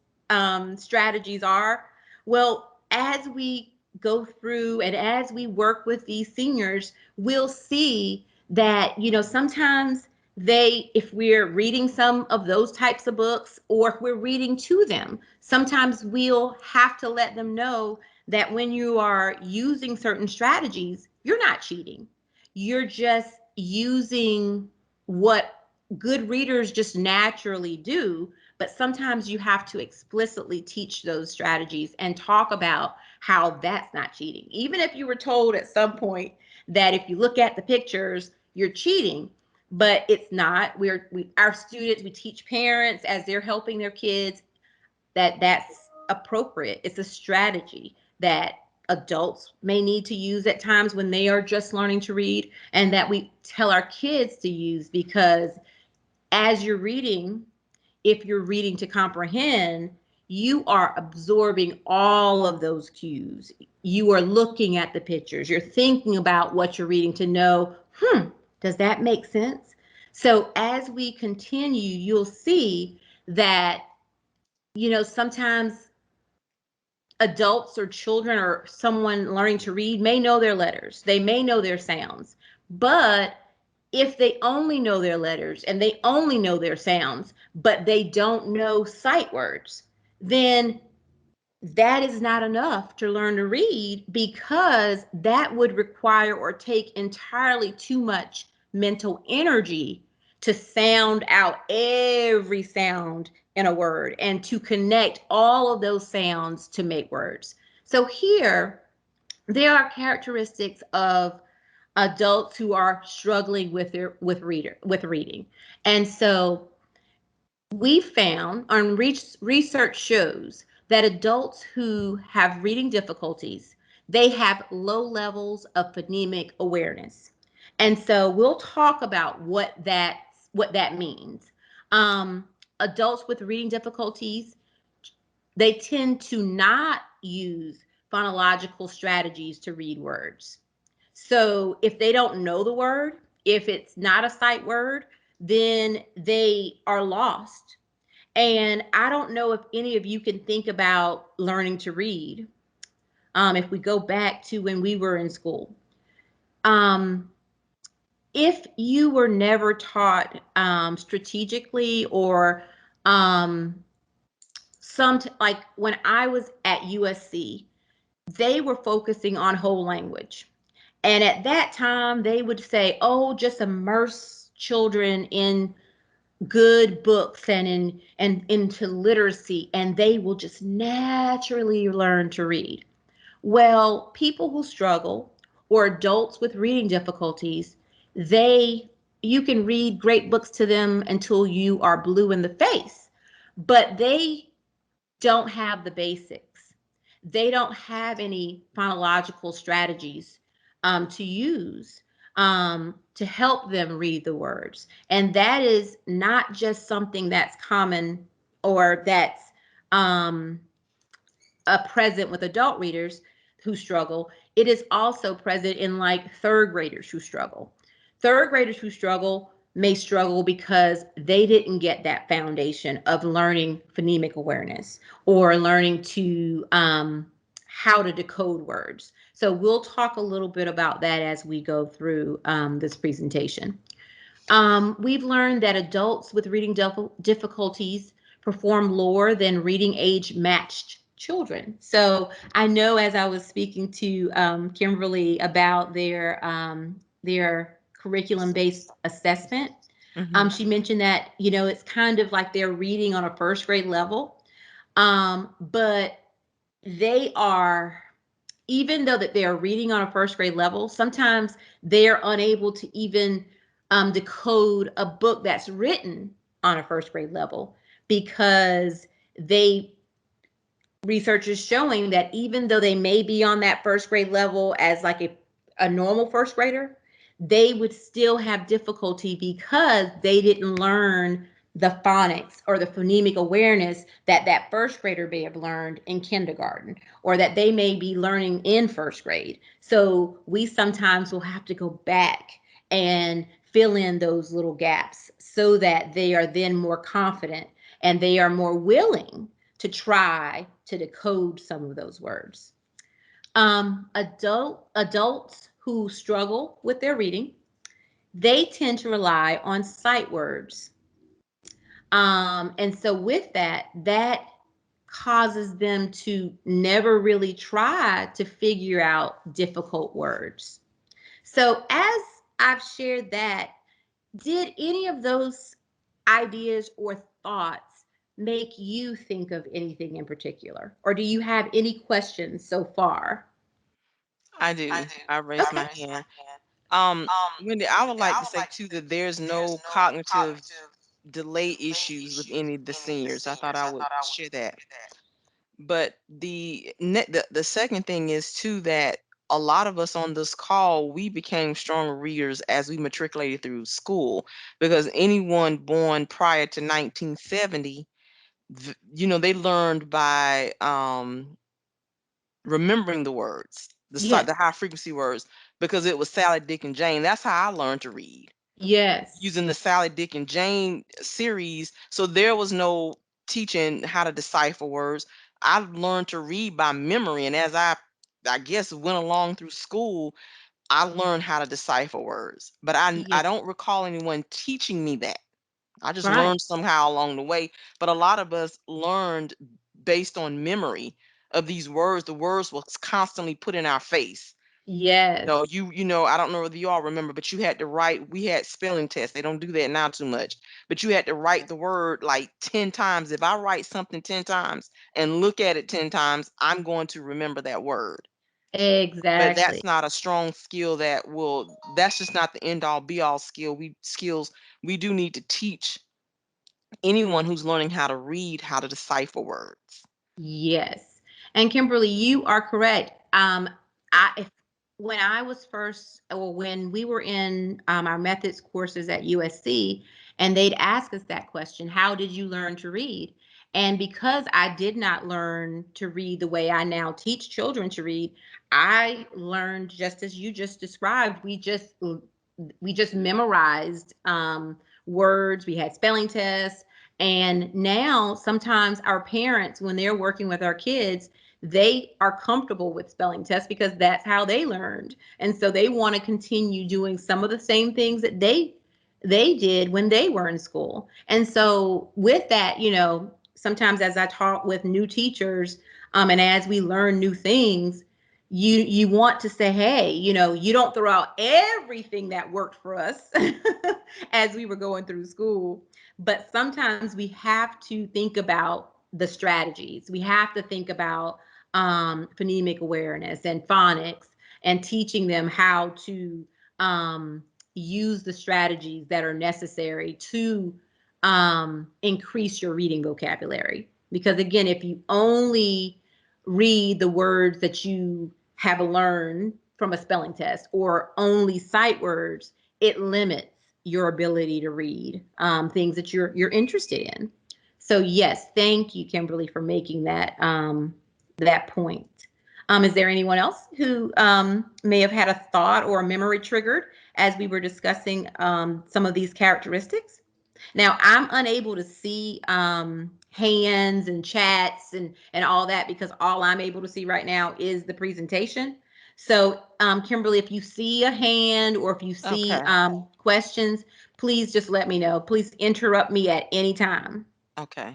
strategies are. Well, as we go through and as we work with these seniors, we'll see that sometimes if we're reading some of those types of books, or if we're reading to them, sometimes we'll have to let them know that when you are using certain strategies, you're not cheating. You're just using what good readers just naturally do. But sometimes you have to explicitly teach those strategies and talk about how that's not cheating. Even if you were told at some point that if you look at the pictures, you're cheating, but it's not. Our students, we teach parents as they're helping their kids that that's appropriate. It's a strategy that adults may need to use at times when they are just learning to read, and that we tell our kids to use, because as you're reading, if you're reading to comprehend, you are absorbing all of those cues. You are looking at the pictures. You're thinking about what you're reading to know, does that make sense? So as we continue, you'll see that, sometimes adults or children or someone learning to read may know their letters. They may know their sounds. But if they only know their letters and they only know their sounds, but they don't know sight words, then that is not enough to learn to read, because that would require or take entirely too much mental energy to sound out every sound in a word and to connect all of those sounds to make words. So here, there are characteristics of adults who are struggling with reading. And so we found, and research shows, that adults who have reading difficulties, they have low levels of phonemic awareness. And so we'll talk about what that means. Adults with reading difficulties, they tend to not use phonological strategies to read words. So if they don't know the word, if it's not a sight word, then they are lost. And I don't know if any of you can think about learning to read. If we go back to when we were in school, um, if you were never taught strategically or um, like when I was at USC, they were focusing on whole language. And at that time, they would say, oh, just immerse children in good books and into literacy, and they will just naturally learn to read. Well, people who struggle or adults with reading difficulties, they you can read great books to them until you are blue in the face, but they don't have the basics. They don't have any phonological strategies to use to help them read the words. And that is not just something that's common or that's um, present with adult readers who struggle. It is also present in like third graders who struggle. Third graders who struggle may struggle because they didn't get that foundation of learning phonemic awareness or learning to how to decode words. So we'll talk a little bit about that as we go through this presentation. We've learned that adults with reading difficulties perform lower than reading age matched children. So I know as I was speaking to Kimberly about their curriculum based assessment, she mentioned that, you know, it's kind of like they're reading on a first grade level, but they are, even though that they are reading on a first grade level, sometimes they're unable to even decode a book that's written on a first grade level because they research is showing that even though they may be on that first grade level as like a normal first grader, they would still have difficulty because they didn't learn the phonics or the phonemic awareness that that first grader may have learned in kindergarten or that they may be learning in first grade. So we sometimes will have to go back and fill in those little gaps so that they are then more confident and they are more willing to try to decode some of those words. Adults who struggle with their reading, they tend to rely on sight words. And so with that, that causes them to never really try to figure out difficult words. So as I've shared that, did any of those ideas or thoughts make you think of anything in particular? Or do you have any questions so far? I do. I raised my hand. Um, Wendy, I would like to say too that there's no cognitive delay issues with any of the seniors. I thought I would share that. But the second thing is too that a lot of us on this call, we became strong readers as we matriculated through school because anyone born prior to 1970, you know, they learned by remembering the words, Yes. the high frequency words, because it was Sally, Dick, and Jane. That's how I learned to read, Yes. using the Sally, Dick, and Jane series. So there was no teaching how to decipher words. I learned to read by memory, and as I guess went along through school, I learned how to decipher words. But I Yes. don't recall anyone teaching me that. I just Right. learned somehow along the way. But a lot of us learned based on memory of these words. The words was constantly put in our face. No, Yes. you know, I don't know whether you all remember, but you had to write, we had spelling tests. They don't do that now too much. But you had to write the word like 10 times. If I write something 10 times and look at it 10 times, I'm going to remember that word. But Exactly. that's not a strong skill that's just not the end all be all skills we do need to teach anyone who's learning how to read, how to decipher words. Yes. And Kimberly, you are correct. If when I was first, or when we were in our methods courses at USC, and they'd ask us that question, how did you learn to read? And because I did not learn to read the way I now teach children to read, I learned just as you just described. We just memorized words, we had spelling tests. And now sometimes our parents, when they're working with our kids, they are comfortable with spelling tests because that's how they learned. And so they want to continue doing some of the same things that they did when they were in school. And so with that, sometimes as I talk with new teachers, and as we learn new things, you want to say, hey, you don't throw out everything that worked for us as we were going through school, but sometimes we have to think about the strategies. We have to think about phonemic awareness and phonics, and teaching them how to use the strategies that are necessary to increase your reading vocabulary. Because again, if you only read the words that you have learned from a spelling test or only sight words, it limits your ability to read things that you're interested in. So yes, thank you, Kimberly, for making that point. Is there anyone else who may have had a thought or a memory triggered as we were discussing some of these characteristics? Now, I'm unable to see hands and chats and all that because all I'm able to see right now is the presentation. So, Kimberly, if you see a hand or if you see Okay. questions, please just let me know. Please interrupt me at any time. Okay.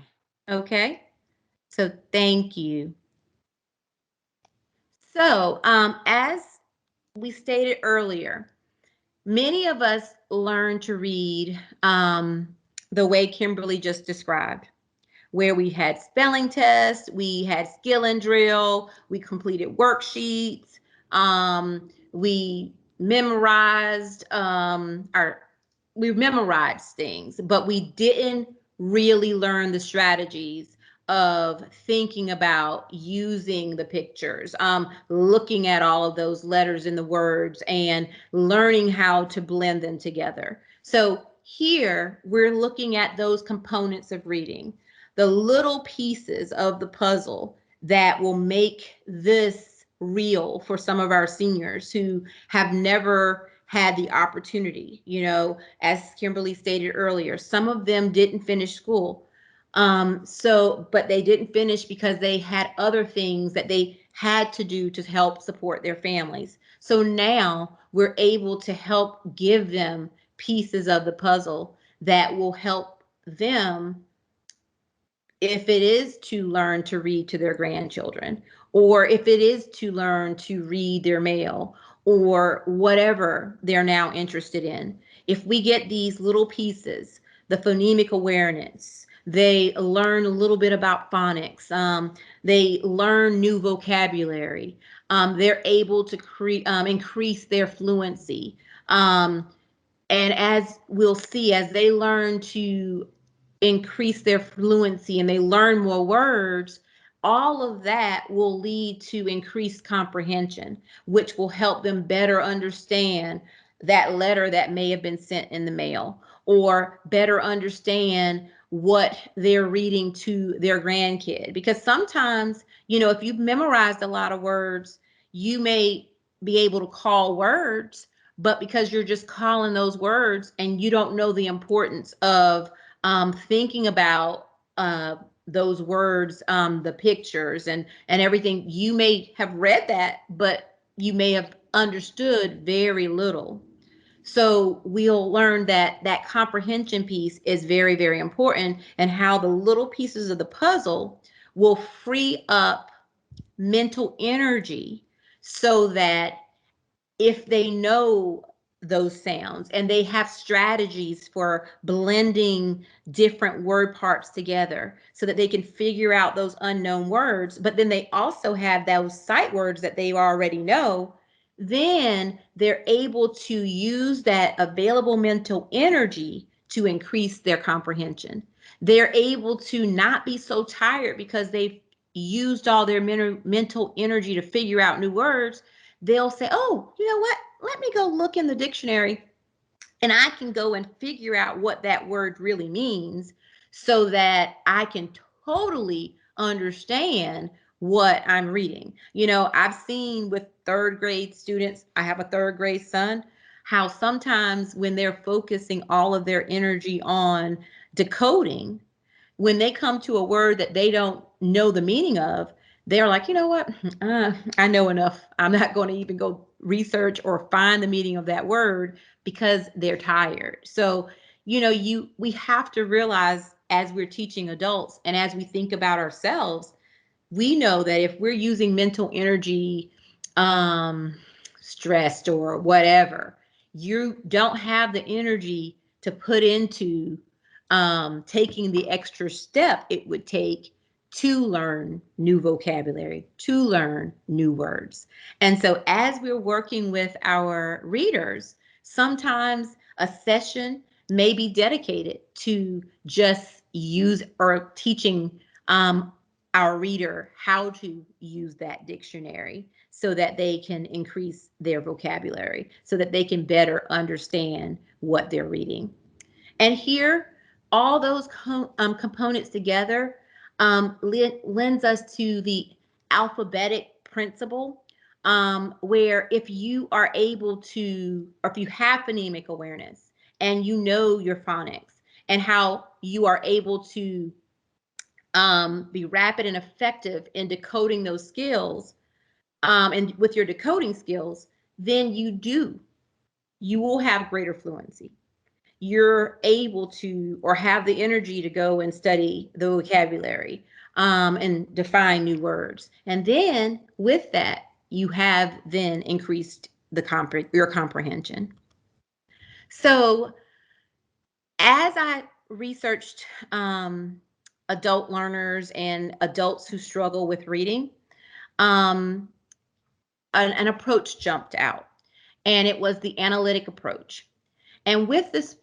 Okay? So, thank you. So, as we stated earlier, many of us learn to read the way Kimberly just described, where we had spelling tests, we had skill and drill, we completed worksheets, we memorized we memorized things, but we didn't really learn the strategies of thinking about using the pictures, looking at all of those letters in the words and learning how to blend them together. So here we're looking at those components of reading, the little pieces of the puzzle that will make this real for some of our seniors who have never had the opportunity. As Kimberly stated earlier, some of them didn't finish school. But they didn't finish because they had other things that they had to do to help support their families. So now we're able to help give them pieces of the puzzle that will help them, if it is to learn to read to their grandchildren, or if it is to learn to read their mail, or whatever they're now interested in. If we get these little pieces, the phonemic awareness, they learn a little bit about phonics, they learn new vocabulary, they're able to increase their fluency. And as we'll see, as they learn to increase their fluency and they learn more words, all of that will lead to increased comprehension, which will help them better understand that letter that may have been sent in the mail, or better understand what they're reading to their grandkid. Because sometimes, if you've memorized a lot of words, you may be able to call words, but because you're just calling those words and you don't know the importance of thinking about those words, the pictures and everything, you may have read that, but you may have understood very little. So we'll learn that that comprehension piece is very, very important, and how the little pieces of the puzzle will free up mental energy so that if they know those sounds and they have strategies for blending different word parts together so that they can figure out those unknown words, but then they also have those sight words that they already know, then they're able to use that available mental energy to increase their comprehension. They're able to not be so tired because they've used all their mental energy to figure out new words. They'll say, oh, you know what? Let me go look in the dictionary and I can go and figure out what that word really means so that I can totally understand what I'm reading. I've seen with third grade students, I have a third grade son, how sometimes when they're focusing all of their energy on decoding, when they come to a word that they don't know the meaning of, they're like, you know what? I know enough. I'm not going to even go research or find the meaning of that word because they're tired. So, we have to realize as we're teaching adults and as we think about ourselves, we know that if we're using mental energy, um, stressed or whatever, you don't have the energy to put into taking the extra step it would take to learn new vocabulary, to learn new words. And so, as we're working with our readers, sometimes a session may be dedicated to just use or teaching our reader how to use that dictionary so that they can increase their vocabulary, so that they can better understand what they're reading. And here, all those components together lends us to the alphabetic principle, where if you are able to, or if you have phonemic awareness and you know your phonics and how you are able to be rapid and effective in decoding those skills, and with your decoding skills, then you will have greater fluency. You're able to, or have the energy to go and study the vocabulary, and define new words. And then with that, you have then increased your comprehension. So as I researched adult learners and adults who struggle with reading, um, an approach jumped out, and it was the analytic approach. And with this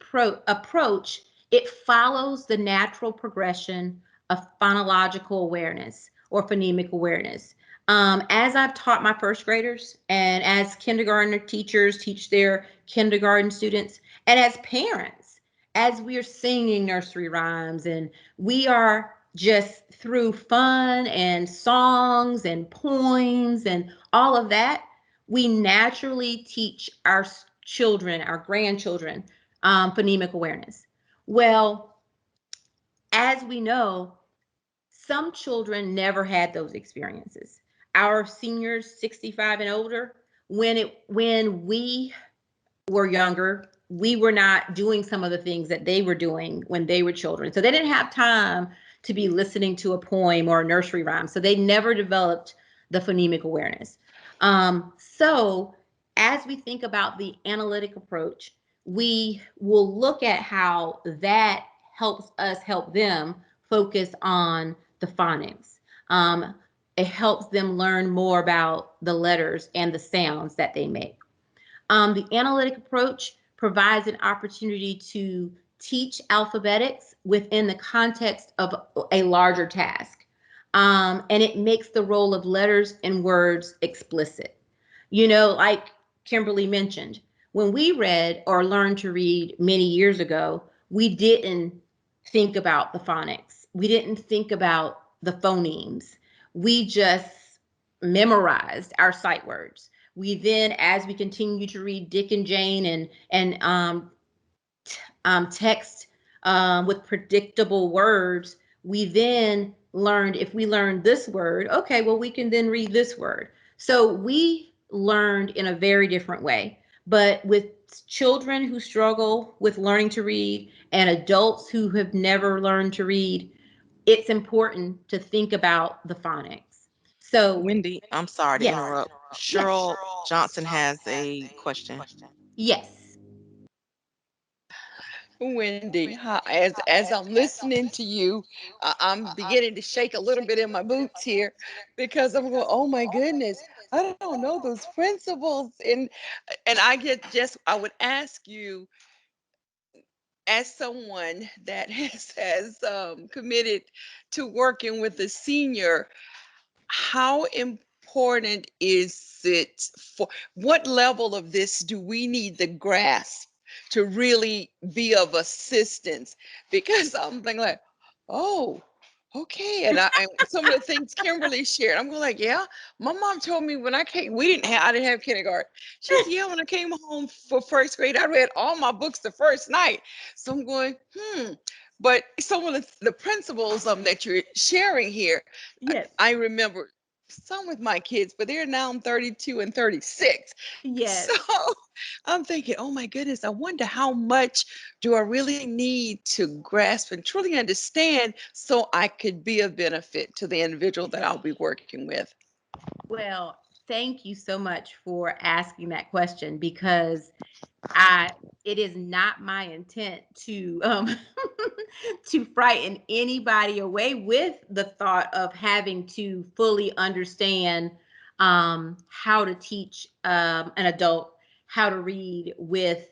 approach, it follows the natural progression of phonological awareness or phonemic awareness. As I've taught my first graders, and as kindergarten teachers teach their kindergarten students, and as parents, as we are singing nursery rhymes and we are just through fun and songs and poems and all of that, we naturally teach our children, our grandchildren, phonemic awareness. Well, as we know, some children never had those experiences. Our seniors, 65 and older, when we were younger, we were not doing some of the things that they were doing when they were children. So they didn't have time to be listening to a poem or a nursery rhyme. So they never developed the phonemic awareness. So as we think about the analytic approach, we will look at how that helps us help them focus on the phonics. It helps them learn more about the letters and the sounds that they make. The analytic approach provides an opportunity to teach alphabetics within the context of a larger task. And it makes the role of letters and words explicit. Like Kimberly mentioned, when we read or learned to read many years ago, we didn't think about the phonics. We didn't think about the phonemes. We just memorized our sight words. We then, as we continue to read Dick and Jane and text with predictable words, we then learned, if we learned this word, okay, well, we can then read this word. So we learned in a very different way. But with children who struggle with learning to read and adults who have never learned to read, it's important to think about the phonics. So, Wendy, I'm sorry to yes, interrupt. yes, Cheryl Johnson has a question. yes. Wendy, as I'm listening to you, I'm beginning to shake a little bit in my boots here because I'm going, oh my goodness, I don't know those principles, and I would ask you, as someone that has committed to working with a senior, how important is it for what level of this do we need the grasp to really be of assistance? Because I'm thinking like, oh, okay. And some of the things Kimberly shared, I'm going like, yeah, my mom told me when I came, I didn't have kindergarten. She said, yeah, when I came home for first grade, I read all my books the first night. So I'm going, But some of the principles that you're sharing here, Yes. I remember some with my kids, but they're now 32 and 36. Yes. So I'm thinking, oh my goodness, I wonder how much do I really need to grasp and truly understand so I could be of benefit to the individual that I'll be working with. Well, thank you so much for asking that question because I it is not my intent to to frighten anybody away with the thought of having to fully understand how to teach an adult how to read with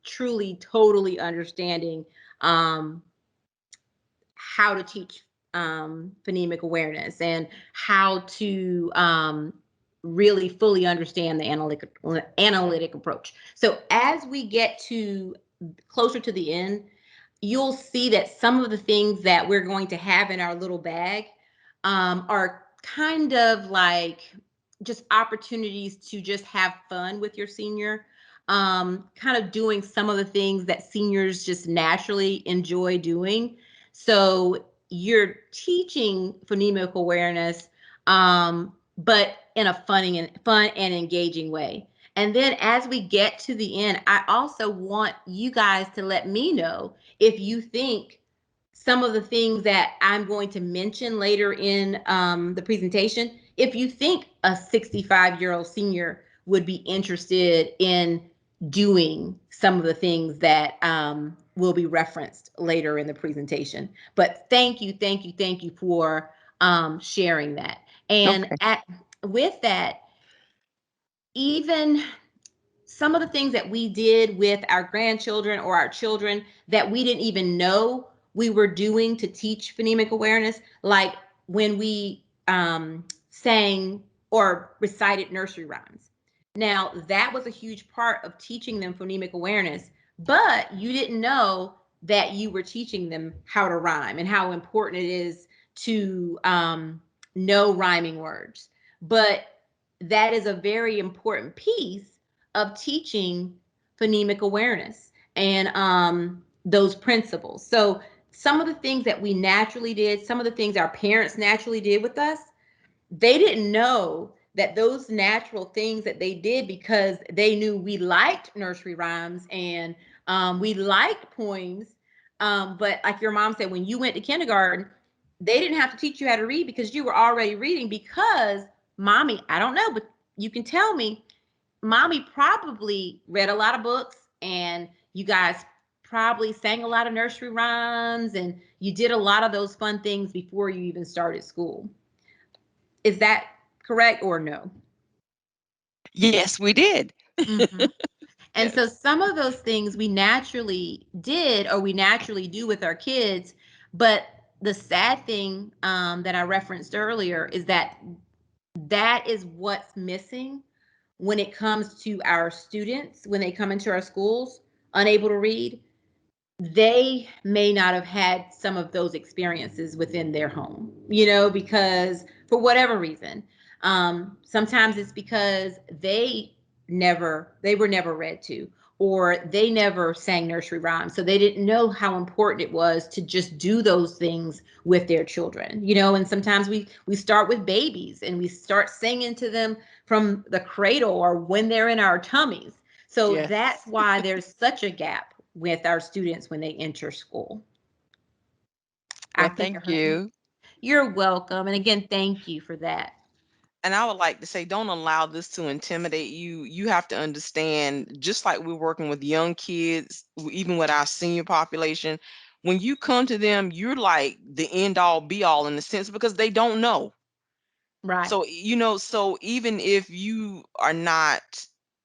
truly totally understanding um, how to teach phonemic awareness and how to really fully understand the analytic approach. So as we get to closer to the end, you'll see that some of the things that we're going to have in our little bag are kind of like just opportunities to just have fun with your senior, kind of doing some of the things that seniors just naturally enjoy doing. So you're teaching phonemic awareness, but in a fun and engaging way. And then as we get to the end, I also want you guys to let me know if you think some of the things that I'm going to mention later in the presentation, if you think a 65-year-old senior would be interested in doing some of the things that will be referenced later in the presentation. But thank you for sharing that. And Okay. with that, even some of the things that we did with our grandchildren or our children that we didn't even know we were doing to teach phonemic awareness, like when we sang or recited nursery rhymes. Now, that was a huge part of teaching them phonemic awareness, but you didn't know that you were teaching them how to rhyme and how important it is to know rhyming words. But that is a very important piece of teaching phonemic awareness and those principles. So some of the things that we naturally did, some of the things our parents naturally did with us, they didn't know that those natural things that they did because they knew we liked nursery rhymes and we liked poems. But like your mom said, when you went to kindergarten, they didn't have to teach you how to read because you were already reading because mommy, I don't know, but you can tell me, mommy probably read a lot of books and you guys probably sang a lot of nursery rhymes and you did a lot of those fun things before you even started school. Is that correct or no? Yes, we did. Mm-hmm. And so Yes. some of those things we naturally did or we naturally do with our kids. But the sad thing that I referenced earlier is that that is what's missing when it comes to our students when they come into our schools unable to read. They may not have had some of those experiences within their home, because for whatever reason, sometimes it's because they were never read to, or they never sang nursery rhymes. So they didn't know how important it was to just do those things with their children, and sometimes we start with babies and we start singing to them from the cradle or when they're in our tummies. So Yes. that's why there's such a gap with our students when they enter school. I Well, think I thank heard. you. You're welcome. And again, thank you for that. And I would like to say, don't allow this to intimidate you. You have to understand, just like we're working with young kids, even with our senior population, when you come to them, you're like the end all be all in a sense because they don't know. Right. So, so even if you are not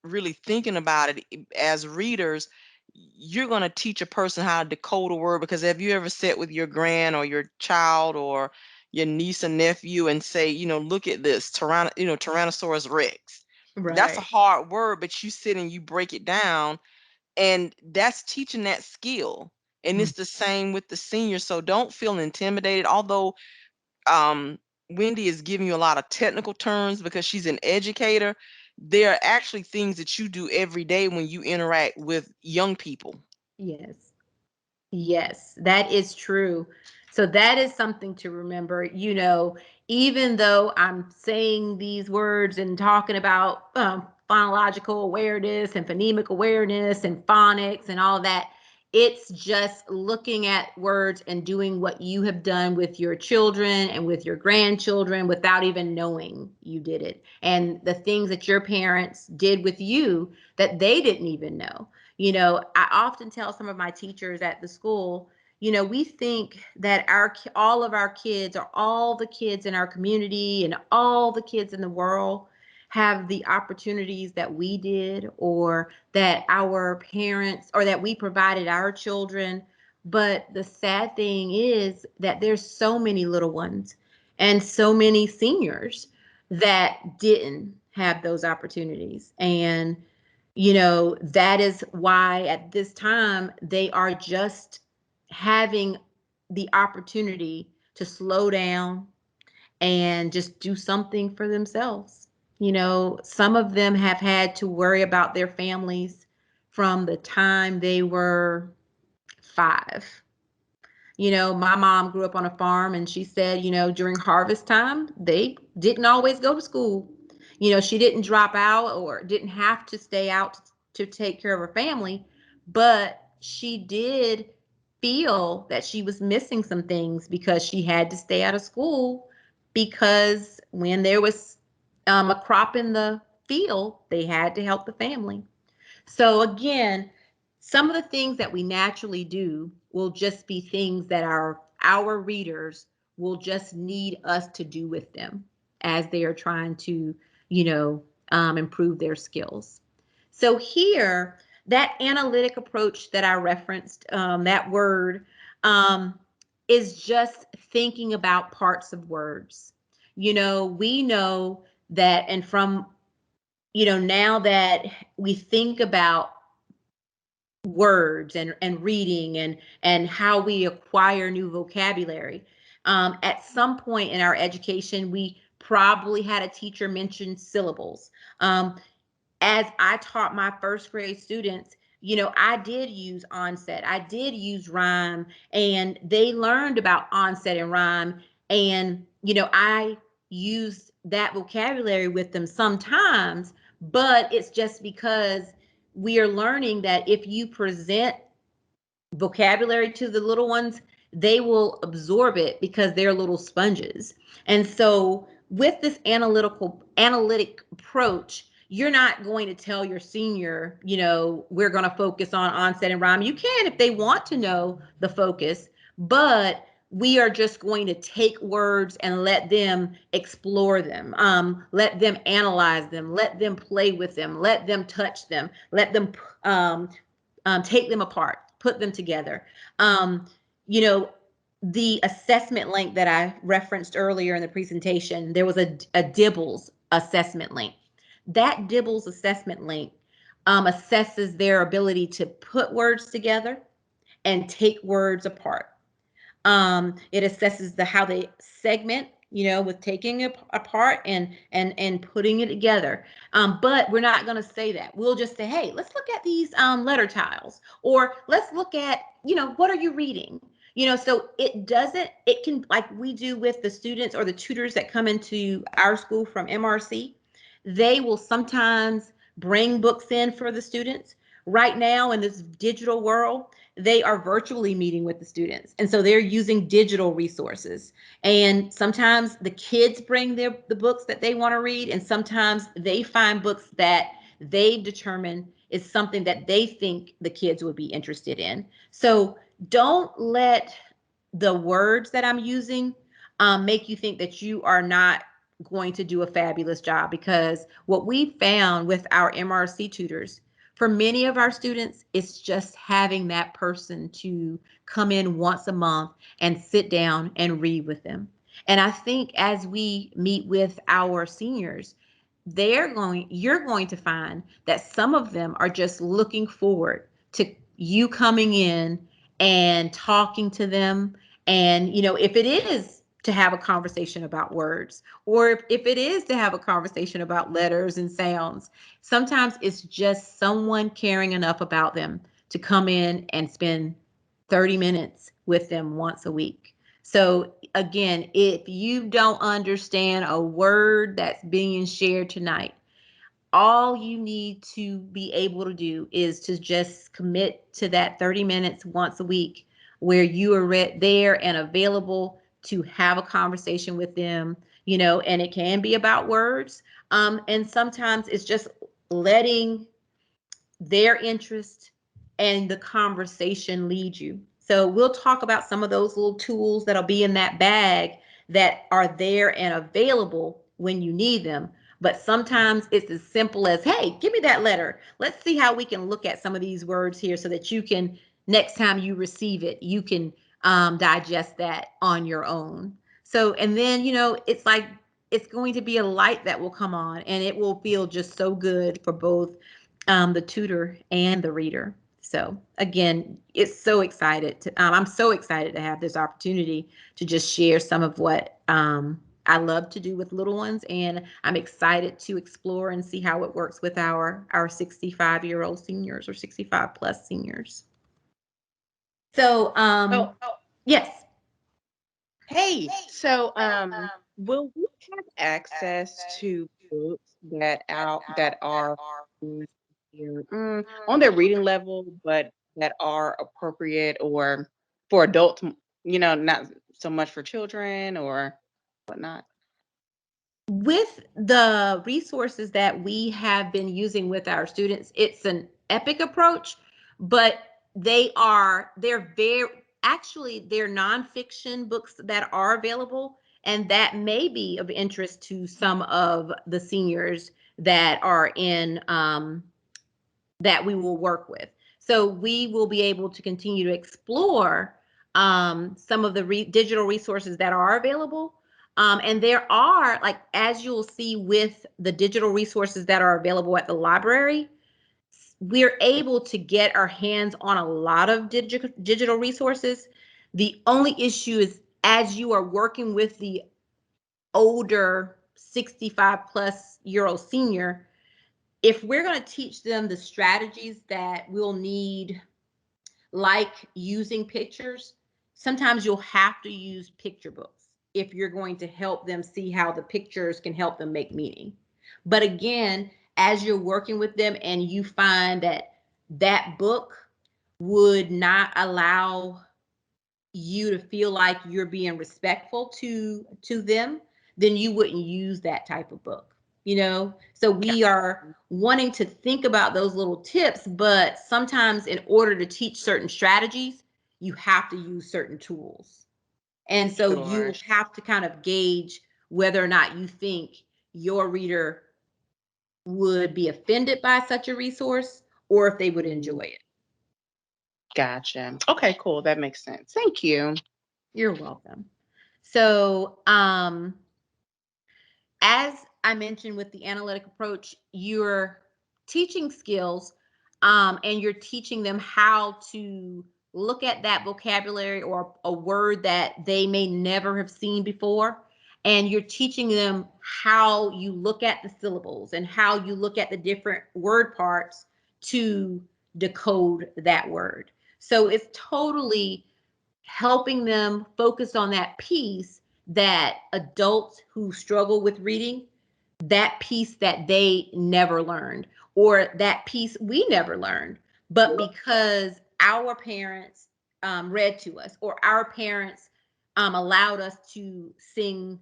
really thinking about it as readers, you're going to teach a person how to decode a word because have you ever sat with your grand or your child or your niece and nephew and say, look at this Tyrannosaurus Rex. That's a Right. hard word, but you sit and you break it down and that's teaching that skill. And it's the same with the seniors. So don't feel intimidated. Although um, Wendy is giving you a lot of technical terms because she's an educator, there are actually things that you do every day when you interact with young people. Yes. Yes, that is true. So that is something to remember. Even though I'm saying these words and talking about phonological awareness and phonemic awareness and phonics and all that, it's just looking at words and doing what you have done with your children and with your grandchildren without even knowing you did it. And the things that your parents did with you that they didn't even know. I often tell some of my teachers at the school, we think that all of our kids, or all the kids in our community and all the kids in the world, have the opportunities that we did, or that our parents, or that we provided our children. But the sad thing is that there's so many little ones and so many seniors that didn't have those opportunities. And that is why at this time they are just having the opportunity to slow down and just do something for themselves. Some of them have had to worry about their families from the time they were 5. My mom grew up on a farm, and she said, during harvest time, they didn't always go to school. She didn't drop out or didn't have to stay out to take care of her family, but she did feel that she was missing some things because she had to stay out of school, because when there was a crop in the field, they had to help the family. So again, some of the things that we naturally do will just be things that our readers will just need us to do with them as they are trying to, improve their skills. So here, that analytic approach that I referenced, that word, is just thinking about parts of words. We know that, and from now that we think about words and reading and how we acquire new vocabulary, at some point in our education, we probably had a teacher mention syllables. As I taught my first grade students, I did use onset, I did use rhyme, and they learned about onset and rhyme. And, I used that vocabulary with them sometimes, but it's just because we are learning that if you present vocabulary to the little ones, they will absorb it because they're little sponges. And so with this analytic approach, you're not going to tell your senior, we're going to focus on onset and rhyme. You can if they want to know the focus, but we are just going to take words and let them explore them, let them analyze them, let them play with them, let them touch them, let them take them apart, put them together. You know, the assessment link that I referenced earlier in the presentation, there was a Dibbles assessment link. That Dibbles assessment link assesses their ability to put words together and take words apart. It assesses how they segment, with taking it apart and putting it together. But we're not going to say that. We'll just say, hey, let's look at these letter tiles, or let's look at, what are you reading? So it can, like we do with the students or the tutors that come into our school from MRC, they will sometimes bring books in for the students. Right now in this digital world, they are virtually meeting with the students. And so they're using digital resources. And sometimes the kids bring the books that they want to read, and sometimes they find books that they determine is something that they think the kids would be interested in. So don't let the words that I'm using make you think that you are not going to do a fabulous job, because what we found with our MRC tutors, for many of our students, it's just having that person to come in once a month and sit down and read with them. And I think as we meet with our seniors, you're going to find that some of them are just looking forward to you coming in and talking to them. And, if it is to have a conversation about words, or if it is to have a conversation about letters and sounds, sometimes it's just someone caring enough about them to come in and spend 30 minutes with them once a week. So, again, if you don't understand a word that's being shared tonight, all you need to be able to do is to just commit to that 30 minutes once a week where you are there and available to have a conversation with them, and it can be about words. And sometimes it's just letting their interest and the conversation lead you. So we'll talk about some of those little tools that'll be in that bag that are there and available when you need them. But sometimes it's as simple as, hey, give me that letter. Let's see how we can look at some of these words here so that you can, next time you receive it, you can digest that on your own. So, and then, it's like, it's going to be a light that will come on and it will feel just so good for both the tutor and the reader. So again, I'm so excited to have this opportunity to just share some of what I love to do with little ones, and I'm excited to explore and see how it works with our 65-year-old seniors or 65 plus seniors. So So, yes. hey, so will we have access to books that are mm, on their reading level, but that are appropriate or for adults, not so much for children or whatnot? With the resources that we have been using with our students, it's an epic approach, but they're very, actually, they're nonfiction books that are available, and that may be of interest to some of the seniors that are in that we will work with. So we will be able to continue to explore some of the digital resources that are available. And there are, like, as you'll see with the digital resources that are available at the library, we're able to get our hands on a lot of digital resources. The only issue is as you are working with the older 65 plus year old senior, if we're going to teach them the strategies that we'll need, like using pictures, sometimes you'll have to use picture books if you're going to help them see how the pictures can help them make meaning. But again, as you're working with them and you find that that book would not allow you to feel like you're being respectful to them, then you wouldn't use that type of book, so we are wanting to think about those little tips, but sometimes in order to teach certain strategies you have to use certain tools, and so Sure. you have to kind of gauge whether or not you think your reader would be offended by such a resource or if they would enjoy it. Gotcha. Okay, cool. That makes sense. Thank you. You're welcome. So as I mentioned with the analytic approach, you're teaching skills, and you're teaching them how to look at that vocabulary or a word that they may never have seen before. And you're teaching them how you look at the syllables and how you look at the different word parts to decode that word. So it's totally helping them focus on that piece that adults who struggle with reading, that piece that they never learned, or that piece we never learned, but because our parents read to us, or our parents allowed us to sing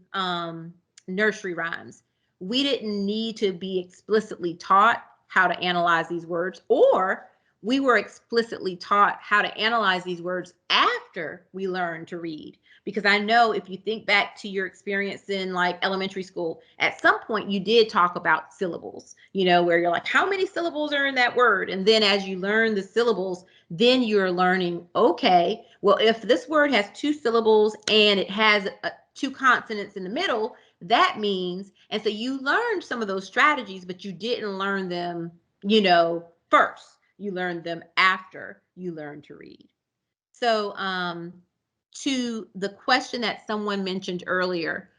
nursery rhymes, we didn't need to be explicitly taught how to analyze these words, or we were explicitly taught how to analyze these words after we learned to read. Because I know if you think back to your experience in like elementary school, at some point you did talk about syllables, where you're like, how many syllables are in that word? And then as you learn the syllables, then you're learning, okay, well, if this word has two syllables and it has two consonants in the middle, that means, and so you learned some of those strategies, but you didn't learn them, first. You learned them after you learned to read. So, to the question that someone mentioned earlier,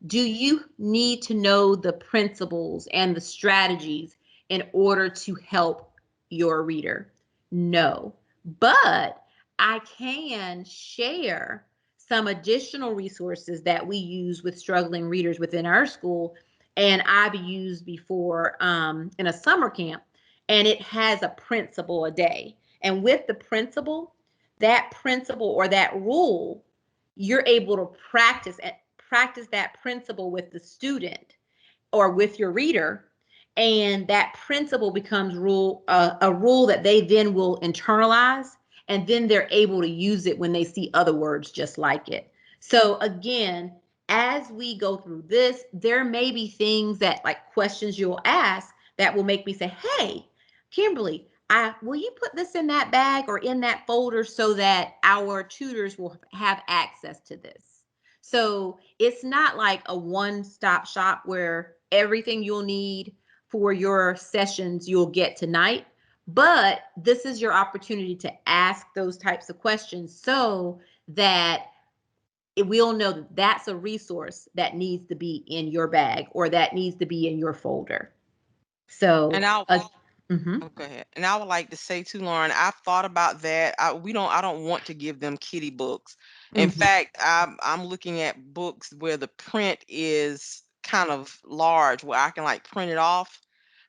do you need to know the principles and the strategies in order to help your reader? No. But I can share some additional resources that we use with struggling readers within our school, and I've used before in a summer camp, and it has a principle a day. And with the principle, that principle or that rule, you're able to practice that principle with the student or with your reader, and that principle becomes a rule that they then will internalize, and then they're able to use it when they see other words just like it. So again, as we go through this, there may be things that, like, questions you'll ask that will make me say, hey, Kimberly, will you put this in that bag or in that folder so that our tutors will have access to this? So it's not like a one-stop shop where everything you'll need for your sessions you'll get tonight, but this is your opportunity to ask those types of questions so that we'll know that that's a resource that needs to be in your bag or that needs to be in your folder. So, And I'll mhm. Oh, go ahead. And I would like to say too, Lauren, I've thought about that. I don't want to give them kiddie books. In Mhm. fact, I'm looking at books where the print is kind of large, where I can like print it off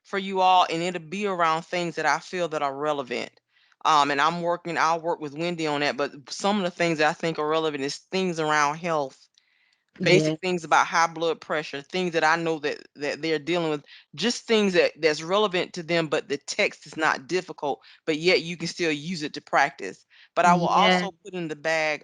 for you all, and it'll be around things that I feel that are relevant. And I'll work with Wendy on that. But some of the things that I think are relevant is things around health, Yeah. basic things about high blood pressure, things that I know that they're dealing with, just things that's relevant to them, but the text is not difficult, but yet you can still use it to practice. But I will Yeah. also put in the bag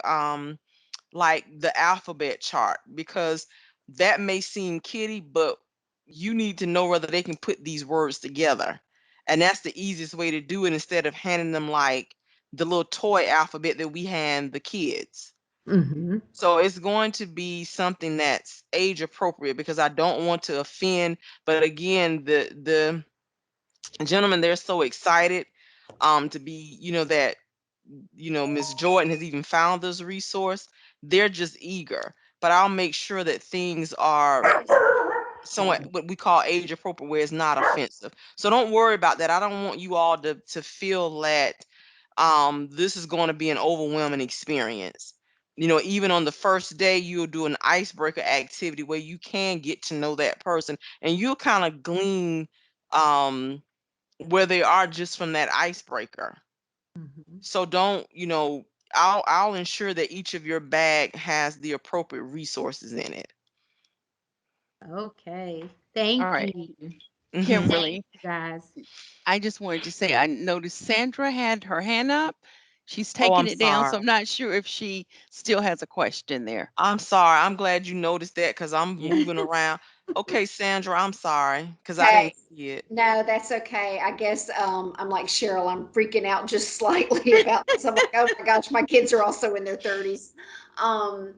like the alphabet chart, because that may seem kiddie, but you need to know whether they can put these words together. And that's the easiest way to do it, instead of handing them like the little toy alphabet that we hand the kids. Mhm. So it's going to be something that's age appropriate, because I don't want to offend. But again, the gentlemen, they're so excited to be, that Miss Jordan has even found this resource. They're just eager. But I'll make sure that things are somewhat what we call age appropriate, where it's not offensive. So don't worry about that. I don't want you all to feel that this is going to be an overwhelming experience. Even on the first day, you'll do an icebreaker activity where you can get to know that person, and you'll kind of glean um where they are just from that icebreaker. Mhm. So don't, I'll ensure that each of your bag has the appropriate resources in it. Okay. All Thank right, you. Hmm. Thank Kimberly, you guys. I just wanted to say I noticed Sandra had her hand up. She's Oh, taking I'm it down, sorry. so I'm not sure if she still has a question there. I'm sorry. I'm glad you noticed that, because I'm Yeah. moving around. Okay, Sandra, I'm sorry because I Okay. didn't see it. No, that's okay. I guess I'm like Cheryl. I'm freaking out just slightly about this. I'm like, oh my gosh, my kids are also in their 30s. Um,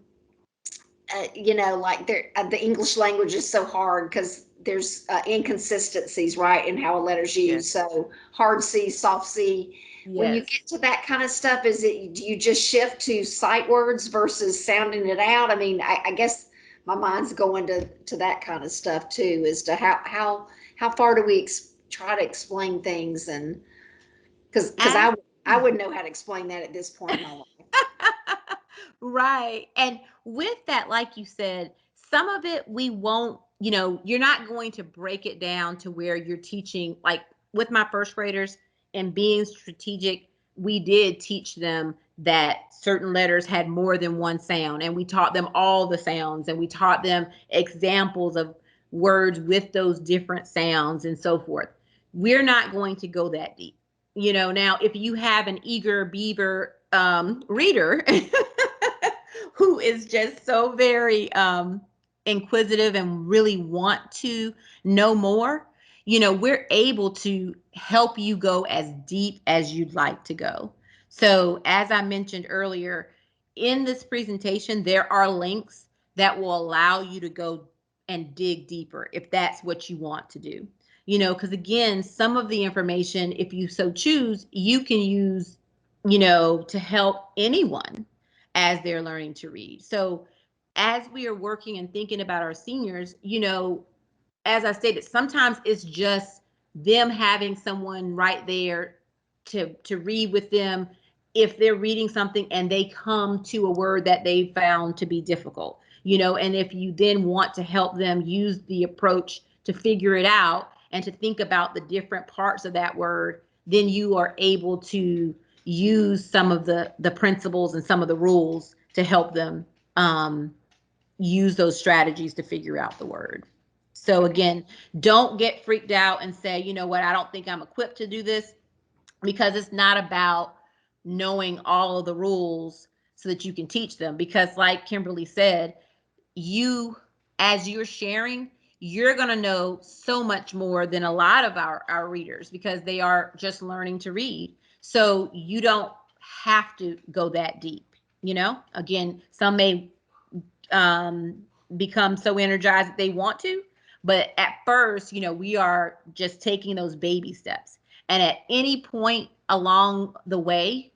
like the English language is so hard because there's inconsistencies, right, in how a letter's Yes. used. So hard C, soft C. When you Yes. get to that kind of stuff, do you just shift to sight words versus sounding it out? I mean, I guess my mind's going to that kind of stuff too, as to how far do we try to explain things, and because As I wouldn't know how to explain that at this point in my life. right. And with that, like you said, some of it we won't, you're not going to break it down to where you're teaching, like with my first graders and being strategic, we did teach them that certain letters had more than one sound, and we taught them all the sounds, and we taught them examples of words with those different sounds and so forth. We're not going to go that deep. Now if you have an eager beaver reader who is just so very inquisitive and really want to know more, we're able to help you go as deep as you'd like to go. So as I mentioned earlier, in this presentation there are links that will allow you to go and dig deeper if that's what you want to do. Because again, some of the information, if you so choose, you can use to help anyone as they're learning to read. So as we are working and thinking about our seniors, as I stated, sometimes it's just them having someone right there to read with them if they're reading something and they come to a word that they found to be difficult, and if you then want to help them use the approach to figure it out and to think about the different parts of that word, then you are able to use some of the principles and some of the rules to help them use those strategies to figure out the word. So Okay. again, don't get freaked out and say, you know what, I don't think I'm equipped to do this, because it's not about knowing all of the rules so that you can teach them. Because like Kimberly said, you, as you're sharing, you're going to know so much more than a lot of our readers, because they are just learning to read. So you don't have to go that deep. Again, some may um, become so energized that they want to. But at first, we are just taking those baby steps. And at any point along the way,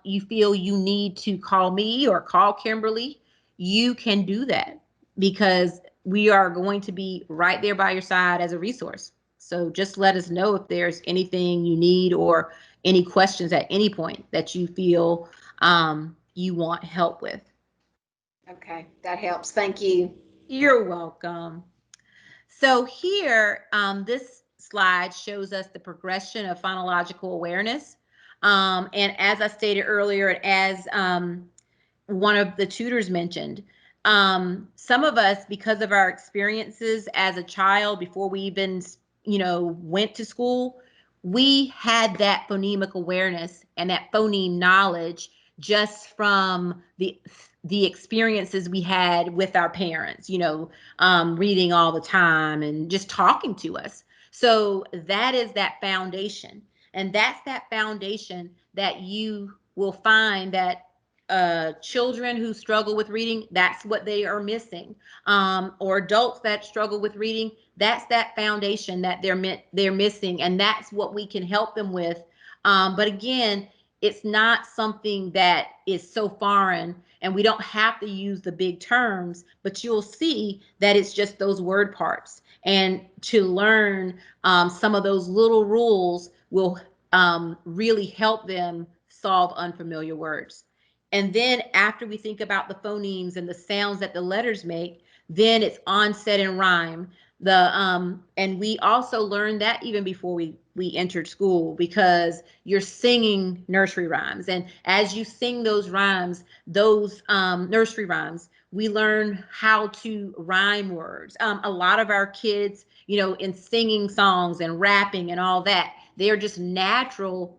you feel you need to call me or call Kimberly, you can do that, because we are going to be right there by your side as a resource. So just let us know if there's anything you need or any questions at any point that you feel you want help with. Okay, that helps. Thank you. You're welcome. So here, this slide shows us the progression of phonological awareness. And as I stated earlier, and as one of the tutors mentioned, some of us, because of our experiences as a child before we even, went to school, we had that phonemic awareness and that phoneme knowledge just from the experiences we had with our parents, reading all the time and just talking to us. So that is that foundation. And that's that foundation that you will find that children who struggle with reading, that's what they are missing. Or adults that struggle with reading, that's that foundation that they're missing, and that's what we can help them with. But again, it's not something that is so foreign, and we don't have to use the big terms, but you'll see that it's just those word parts. And to learn some of those little rules will really help them solve unfamiliar words. And then after we think about the phonemes and the sounds that the letters make, then it's onset and rhyme. And we also learned that even before we entered school, because you're singing nursery rhymes, and as you sing those rhymes, those nursery rhymes, we learn how to rhyme words. A lot of our kids, in singing songs and rapping and all that, they're just naturally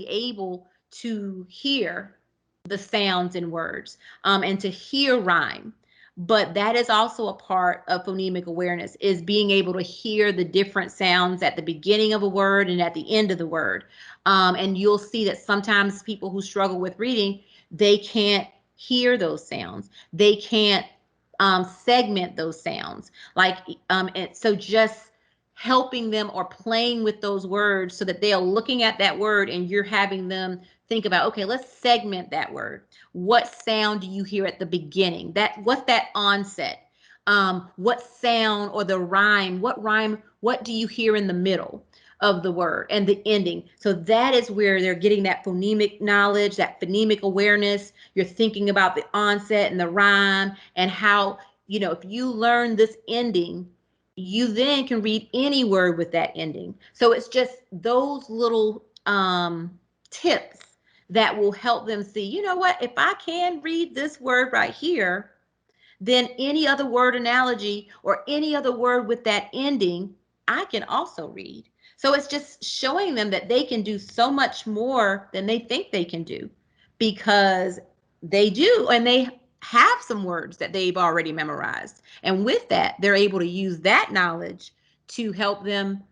able to hear the sounds in words, and to hear rhyme. But that is also a part of phonemic awareness, is being able to hear the different sounds at the beginning of a word and at the end of the word. And you'll see that sometimes people who struggle with reading, they can't hear those sounds. They can't segment those sounds. And so just helping them or playing with those words so that they are looking at that word and you're having them think about, okay, let's segment that word. What sound do you hear at the beginning? What's that onset? What sound, or the rhyme, what do you hear in the middle of the word and the ending? So that is where they're getting that phonemic knowledge, that phonemic awareness. You're thinking about the onset and the rhyme, and how, if you learn this ending, you then can read any word with that ending. So it's just those little tips that will help them see, you know what, if I can read this word right here, then any other word analogy or any other word with that ending, I can also read. So it's just showing them that they can do so much more than they think they can do, because they do, and they have some words that they've already memorized. And with that, they're able to use that knowledge to help them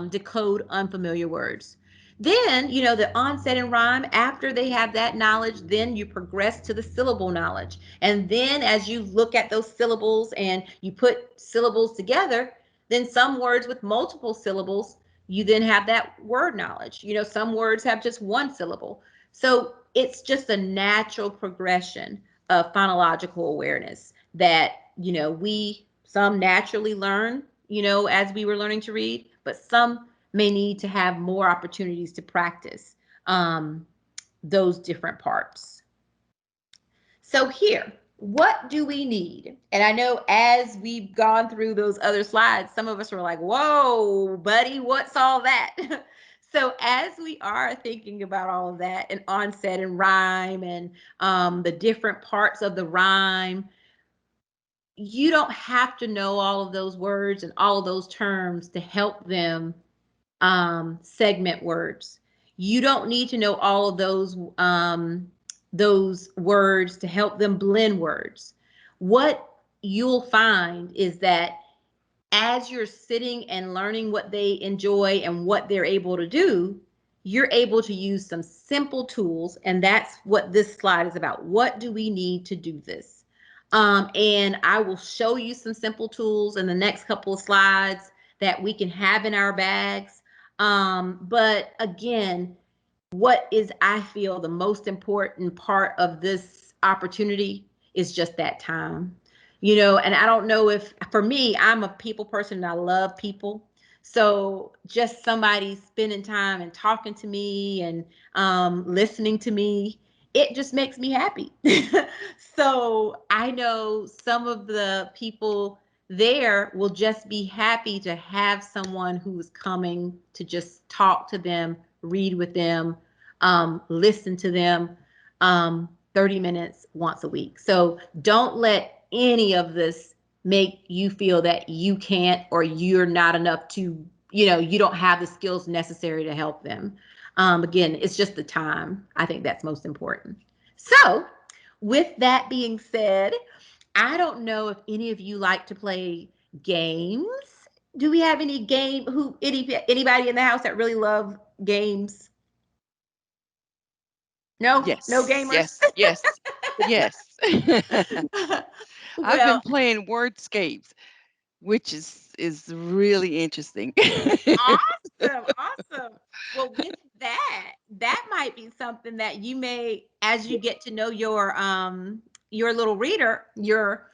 decode unfamiliar words. Then, the onset and rhyme, after they have that knowledge, then you progress to the syllable knowledge. And then as you look at those syllables and you put syllables together, then some words with multiple syllables, You then have that word knowledge. Some words have just one syllable. So it's just a natural progression of phonological awareness that, we some naturally learn, as we were learning to read, but some may need to have more opportunities to practice those different parts. So here, what do we need? And I know as we've gone through those other slides, some of us were like, whoa, buddy, what's all that? So as we are thinking about all of that and onset and rhyme and the different parts of the rhyme, you don't have to know all of those words and all of those terms to help them segment words. You don't need to know all of those words to help them blend words. What you'll find is that as you're sitting and learning what they enjoy and what they're able to do, you're able to use some simple tools. And that's what this slide is about. What do we need to do this? And I will show you some simple tools in the next couple of slides that we can have in our bags. But again, what is, I feel, the most important part of this opportunity is just that time. And I don't know if, for me, I'm a people person and I love people. So just somebody spending time and talking to me and listening to me, it just makes me happy. So I know some of the people there will just be happy to have someone who is coming to just talk to them, read with them, listen to them 30 minutes once a week. So don't let any of this make you feel that you can't or you're not enough to, you don't have the skills necessary to help them. Again, it's just the time. I think that's most important. So, with that being said, I don't know if any of you like to play games. Do we have anybody in the house that really love games? No Yes, gamers. yes, yes, yes. I've been Well, playing wordscapes, which is really interesting. awesome, awesome. Well, with that, that might be something that you may, as you get to know your little reader, your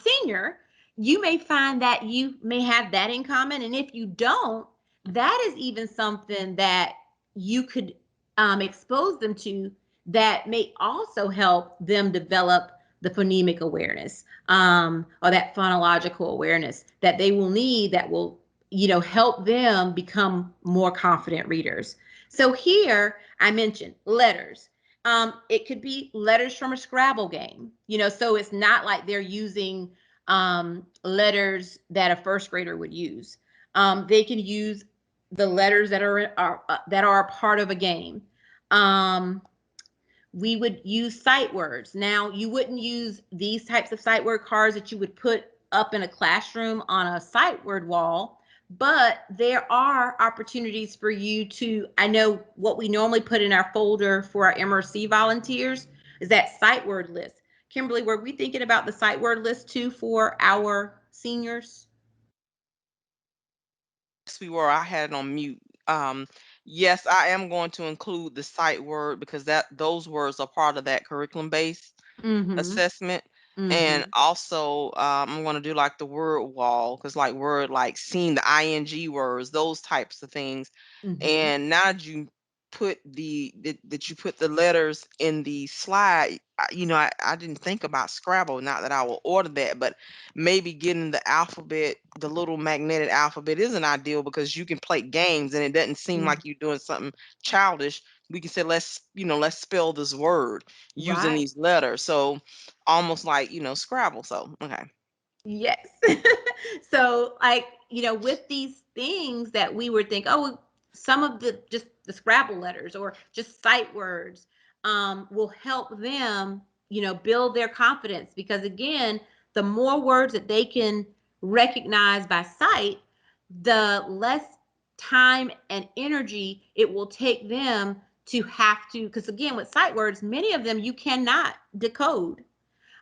senior, you may find that you may have that in common. And if you don't, that is even something that you could expose them to that may also help them develop the phonemic awareness or that phonological awareness that they will need that will help them become more confident readers. So here I mentioned letters. It could be letters from a Scrabble game, so it's not like they're using letters that a first grader would use. They can use the letters that are a part of a game. Um, we would use sight words. Now, you wouldn't use these types of sight word cards that you would put up in a classroom on a sight word wall, but there are opportunities for you to, I know what we normally put in our folder for our MRC volunteers is that sight word list. Kimberly, were we thinking about the sight word list too for our seniors? Yes, we were. I had it on mute. Um, yes, I am going to include the sight word because those words are part of that curriculum based Mm-hmm. assessment. And Mm-hmm. also, I'm going to do like the word wall because like word like seeing the ing words, those types of things. Mm-hmm. And now that you that you put the letters in the slide, I didn't think about Scrabble. Not that I will order that, but maybe getting the alphabet, the little magnetic alphabet, isn't ideal because you can play games and it doesn't seem Mm. like you're doing something childish. We can say let's spell this word using Right. these letters. So almost like Scrabble. So okay. Yes. So, like, with these things that we would think, oh, some of just the Scrabble letters or just sight words will help them, build their confidence. Because again, the more words that they can recognize by sight, the less time and energy it will take them to have to, because again, with sight words, many of them you cannot decode.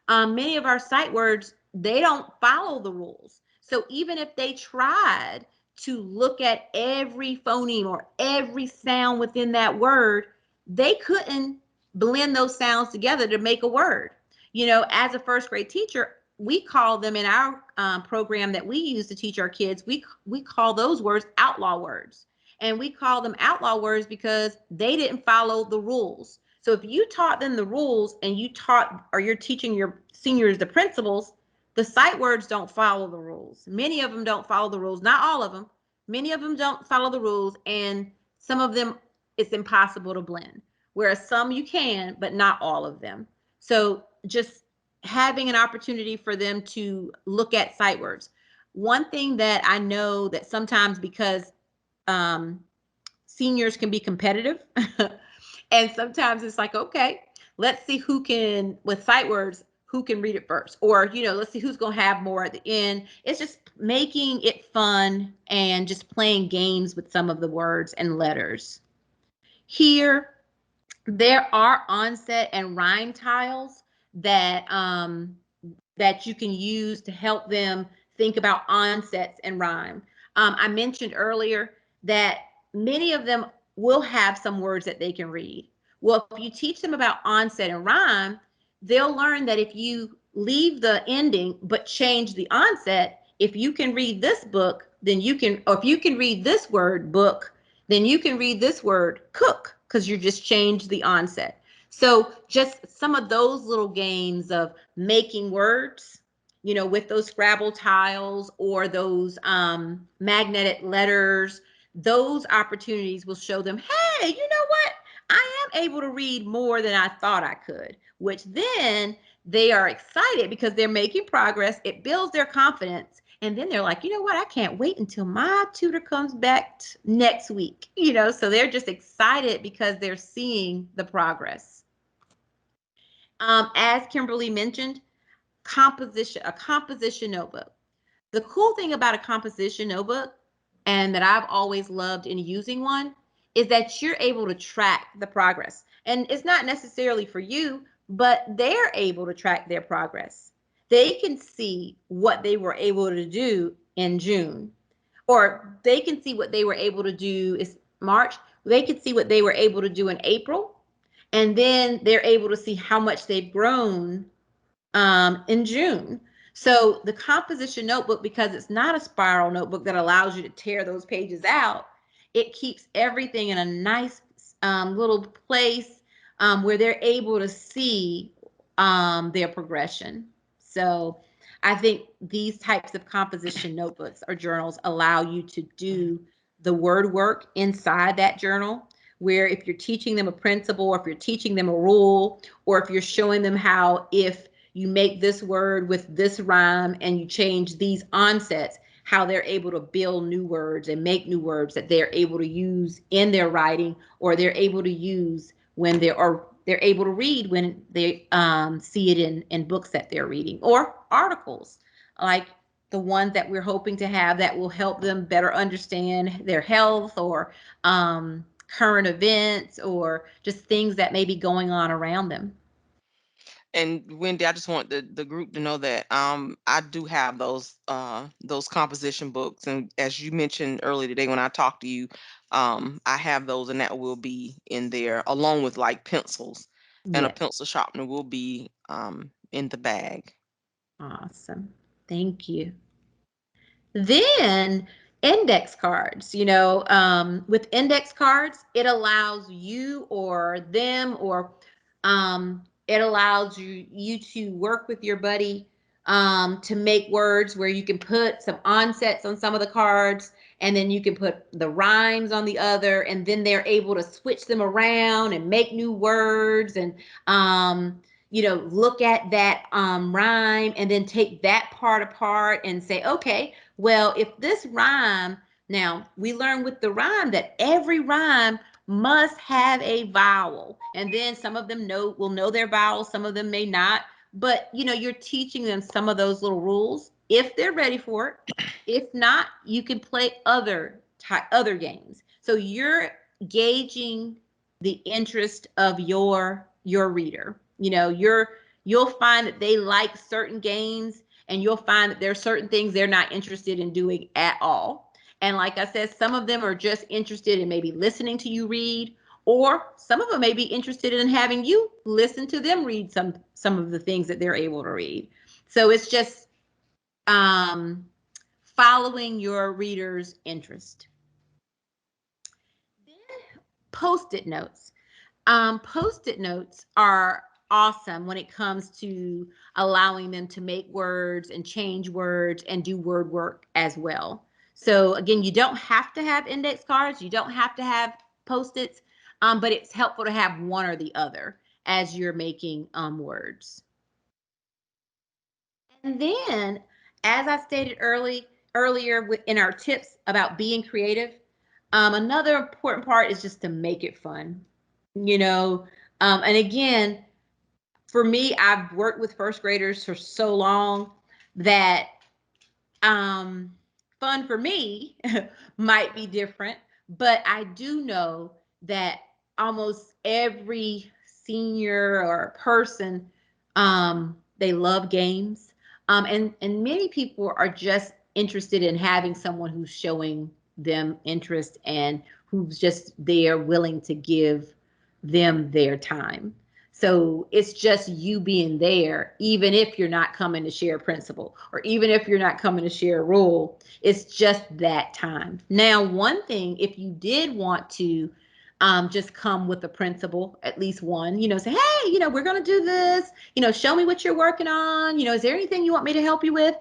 Many of our sight words, they don't follow the rules. So even if they tried to look at every phoneme or every sound within that word, they couldn't blend those sounds together to make a word. You know, as a first grade teacher, we call them in our program that we use to teach our kids, we call those words outlaw words. And we call them outlaw words because they didn't follow the rules. So if you taught them the rules and you taught or you're teaching your seniors the principles, the sight words don't follow the rules. Many of them don't follow the rules, not all of them. Many of them don't follow the rules, and some of them it's impossible to blend. Whereas some you can, but not all of them. So just having an opportunity for them to look at sight words. One thing that I know that sometimes because um, seniors can be competitive, and sometimes it's like, okay, let's see who can, with sight words, who can read it first. Or, you know, let's see who's going to have more at the end. It's just making it fun and just playing games with some of the words and letters. Here, there are onset and rhyme tiles that you can use to help them think about onsets and rhyme. I mentioned earlier that many of them will have some words that they can read. Well, if you teach them about onset and rhyme, they'll learn that if you leave the ending but change the onset, if you can read this book, then you can, or if you can read this word book, then you can read this word cook because you just changed the onset. So just some of those little games of making words, you know, with those Scrabble tiles or those magnetic letters, those opportunities will show them, hey, you know what? I am able to read more than I thought I could, which then they are excited because they're making progress. It builds their confidence. And then they're like, you know what? I can't wait until my tutor comes back next week. You know, so they're just excited because they're seeing the progress. As Kimberly mentioned, a composition notebook. The cool thing about a composition notebook, and that I've always loved in using one, is that you're able to track the progress. And it's not necessarily for you, but they're able to track their progress. They can see what they were able to do in June, or they can see what they were able to do is March. They can see what they were able to do in April, and then they're able to see how much they've grown in June. So the composition notebook, because it's not a spiral notebook that allows you to tear those pages out, it keeps everything in a nice little place where they're able to see their progression. So I think these types of composition notebooks or journals allow you to do the word work inside that journal, where if you're teaching them a principle, or if you're teaching them a rule, or if you're showing them how if you make this word with this rhyme and you change these onsets, how they're able to build new words and make new words that they're able to use in their writing, or they're able to use when they're able to read when they see it in books that they're reading, or articles like the ones that we're hoping to have that will help them better understand their health, or current events, or just things that may be going on around them. And Wendy, I just want the group to know that I do have those composition books, and as you mentioned earlier today when I talked to you, I have those, and that will be in there along with like pencils, and a Yes. pencil sharpener will be in the bag. Awesome. Thank you. Then index cards, with index cards, it allows you or them, or it allows you to work with your buddy to make words where you can put some onsets on some of the cards, and then you can put the rhymes on the other, and then they're able to switch them around and make new words, and look at that rhyme and then take that part apart and say, okay, well, if this rhyme, now we learn with the rhyme that every rhyme must have a vowel. And then some of them will know their vowels, some of them may not. But you're teaching them some of those little rules if they're ready for it. If not, you can play other games. So you're gauging the interest of your reader. You'll find that they like certain games, and you'll find that there are certain things they're not interested in doing at all. And like I said, some of them are just interested in maybe listening to you read, or some of them may be interested in having you listen to them read some of the things that they're able to read. So it's just um, following your reader's interest. Then post-it notes. Post-it notes are awesome when it comes to allowing them to make words and change words and do word work as well. So again, you don't have to have index cards, you don't have to have post-its, but it's helpful to have one or the other as you're making words. And then, as I stated earlier in our tips about being creative, another important part is just to make it fun. You know, and again, for me, I've worked with first graders for so long that um, fun for me might be different, but I do know that almost every senior or person, they love games, and many people are just interested in having someone who's showing them interest and who's just there willing to give them their time. So it's just you being there, even if you're not coming to share a principle or even if you're not coming to share a rule, it's just that time. Now, one thing, if you did want to just come with a principle, at least one, say, hey, we're going to do this, show me what you're working on. Is there anything you want me to help you with?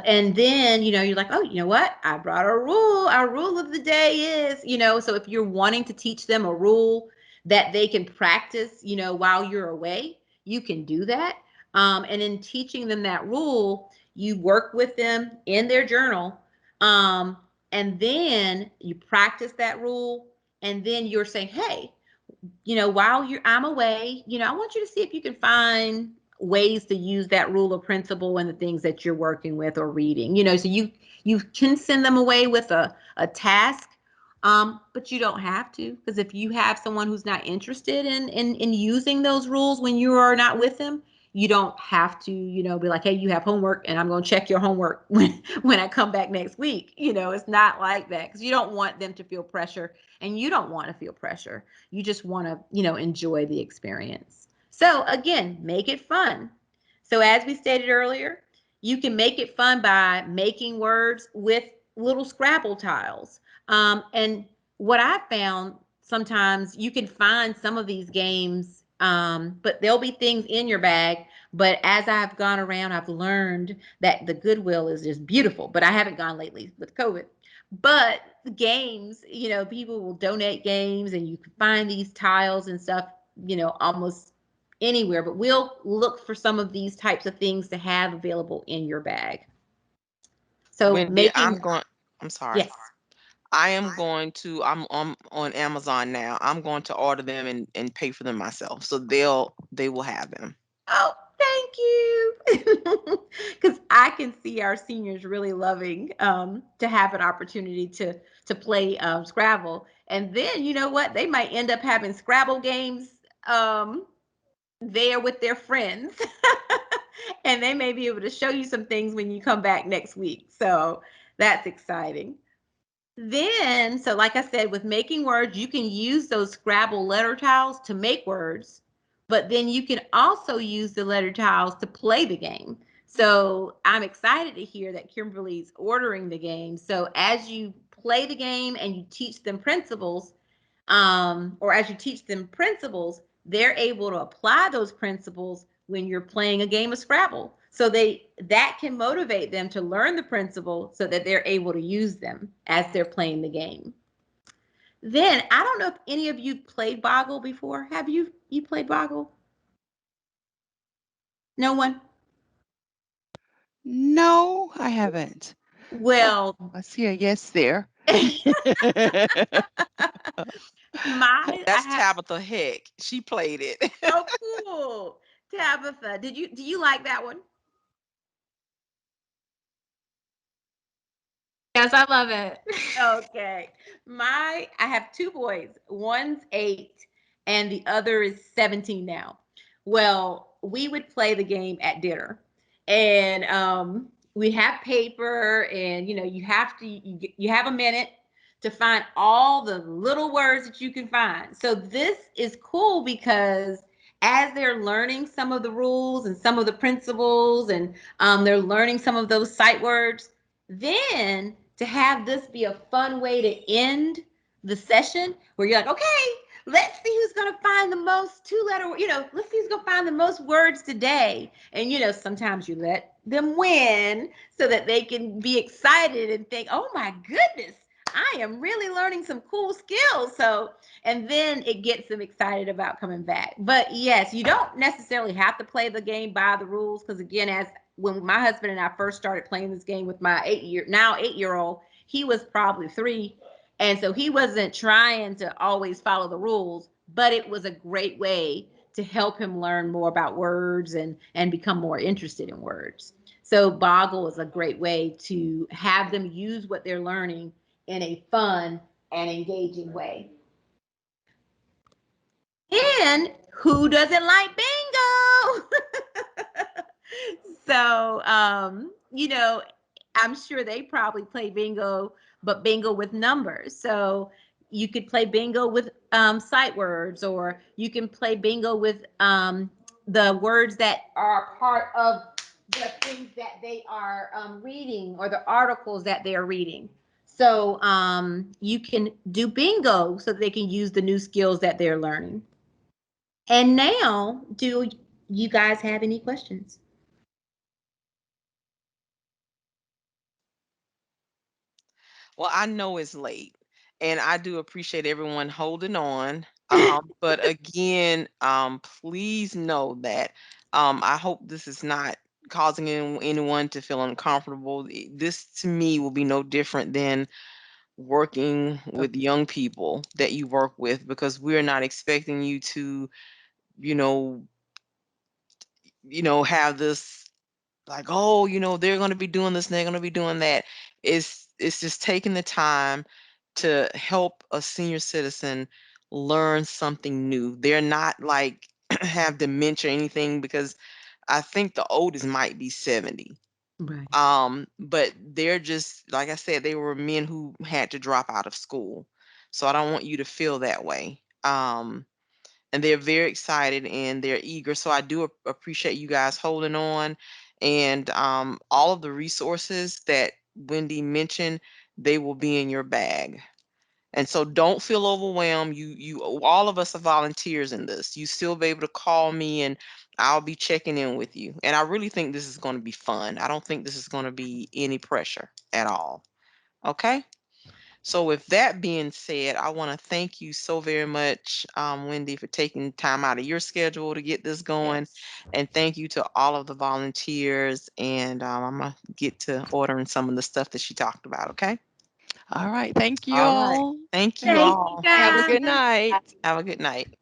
And then, you're like, oh, you know what? I brought a rule. Our rule of the day is, so if you're wanting to teach them a rule that they can practice, while you're away, you can do that. And in teaching them that rule, you work with them in their journal. And then you practice that rule. And then you're saying, hey, while I'm away, I want you to see if you can find ways to use that rule or principle in the things that you're working with or reading. So you can send them away with a task, but you don't have to, because if you have someone who's not interested in using those rules when you are not with them, you don't have to, be like, hey, you have homework and I'm going to check your homework when I come back next week. It's not like that, because you don't want them to feel pressure and you don't want to feel pressure. You just want to, enjoy the experience. So again, make it fun. So as we stated earlier, you can make it fun by making words with little Scrabble tiles. And what I found, sometimes you can find some of these games, but there'll be things in your bag. But as I've gone around, I've learned that the Goodwill is just beautiful. But I haven't gone lately with COVID. But games, people will donate games and you can find these tiles and stuff, almost anywhere. But we'll look for some of these types of things to have available in your bag. So Wendy, making, I'm sorry. yes. I'm on Amazon now. I'm going to order them and pay for them myself. So they will have them. Oh, thank you. Because I can see our seniors really loving to have an opportunity to play Scrabble. And then, you know what? They might end up having Scrabble games um, there with their friends. And they may be able to show you some things when you come back next week. So that's exciting. Then, so like I said, with making words, you can use those Scrabble letter tiles to make words, but then you can also use the letter tiles to play the game. So I'm excited to hear that Kimberly's ordering the game. So as you play the game and you teach them principles, or as you teach them principles, they're able to apply those principles when you're playing a game of Scrabble. So that can motivate them to learn the principle so that they're able to use them as they're playing the game. Then I don't know if any of you played Boggle before. Have you played Boggle? No one? No, I haven't. Oh, Well, I see a yes there. I That's have. Tabitha Heck. She played it. Oh, cool. Tabitha, do you like that one? Yes, I love it. Okay. I have two boys. One's 8 and the other is 17 now. Well, we would play the game at dinner. And we have paper, and you have to you have a minute to find all the little words that you can find. So this is cool because as they're learning some of the rules and some of the principles, and they're learning some of those sight words, then to have this be a fun way to end the session where you're like, okay, let's see who's going to find the most let's see who's going to find the most words today. And sometimes you let them win so that they can be excited and think, oh my goodness, I am really learning some cool skills. So, and then it gets them excited about coming back. But yes, you don't necessarily have to play the game by the rules, because again, as when my husband and I first started playing this game with my 8-year old, he was probably 3, and so he wasn't trying to always follow the rules, but it was a great way to help him learn more about words and become more interested in words. So Boggle is a great way to have them use what they're learning in a fun and engaging way. And who doesn't like bingo? So, I'm sure they probably play bingo, but bingo with numbers. So you could play bingo with sight words, or you can play bingo with the words that are part of the things that they are reading, or the articles that they are reading. So you can do bingo so they can use the new skills that they're learning. And now, do you guys have any questions? Well, I know it's late, and I do appreciate everyone holding on. But again, please know that I hope this is not causing anyone to feel uncomfortable. This to me will be no different than working with young people that you work with, because we're not expecting you to, you know, have this like, oh, they're going to be doing this and they're going to be doing that. It's just taking the time to help a senior citizen learn something new. They're not like have dementia or anything, because I think the oldest might be 70. Right. But they're just, like I said, they were men who had to drop out of school. So I don't want you to feel that way. And they're very excited and they're eager. So I do appreciate you guys holding on, and all of the resources that Wendy mentioned, they will be in your bag. And so don't feel overwhelmed. You all of us are volunteers in this. You still be able to call me and I'll be checking in with you. And I really think this is going to be fun. I don't think this is going to be any pressure at all. Okay? So, with that being said, I want to thank you so very much, Wendy, for taking time out of your schedule to get this going. Yes. And thank you to all of the volunteers. And I'm going to get to ordering some of the stuff that she talked about. Okay. All right. Thank you All right. all. Thank you Thank you all. Have a guys. good night. Have a good night.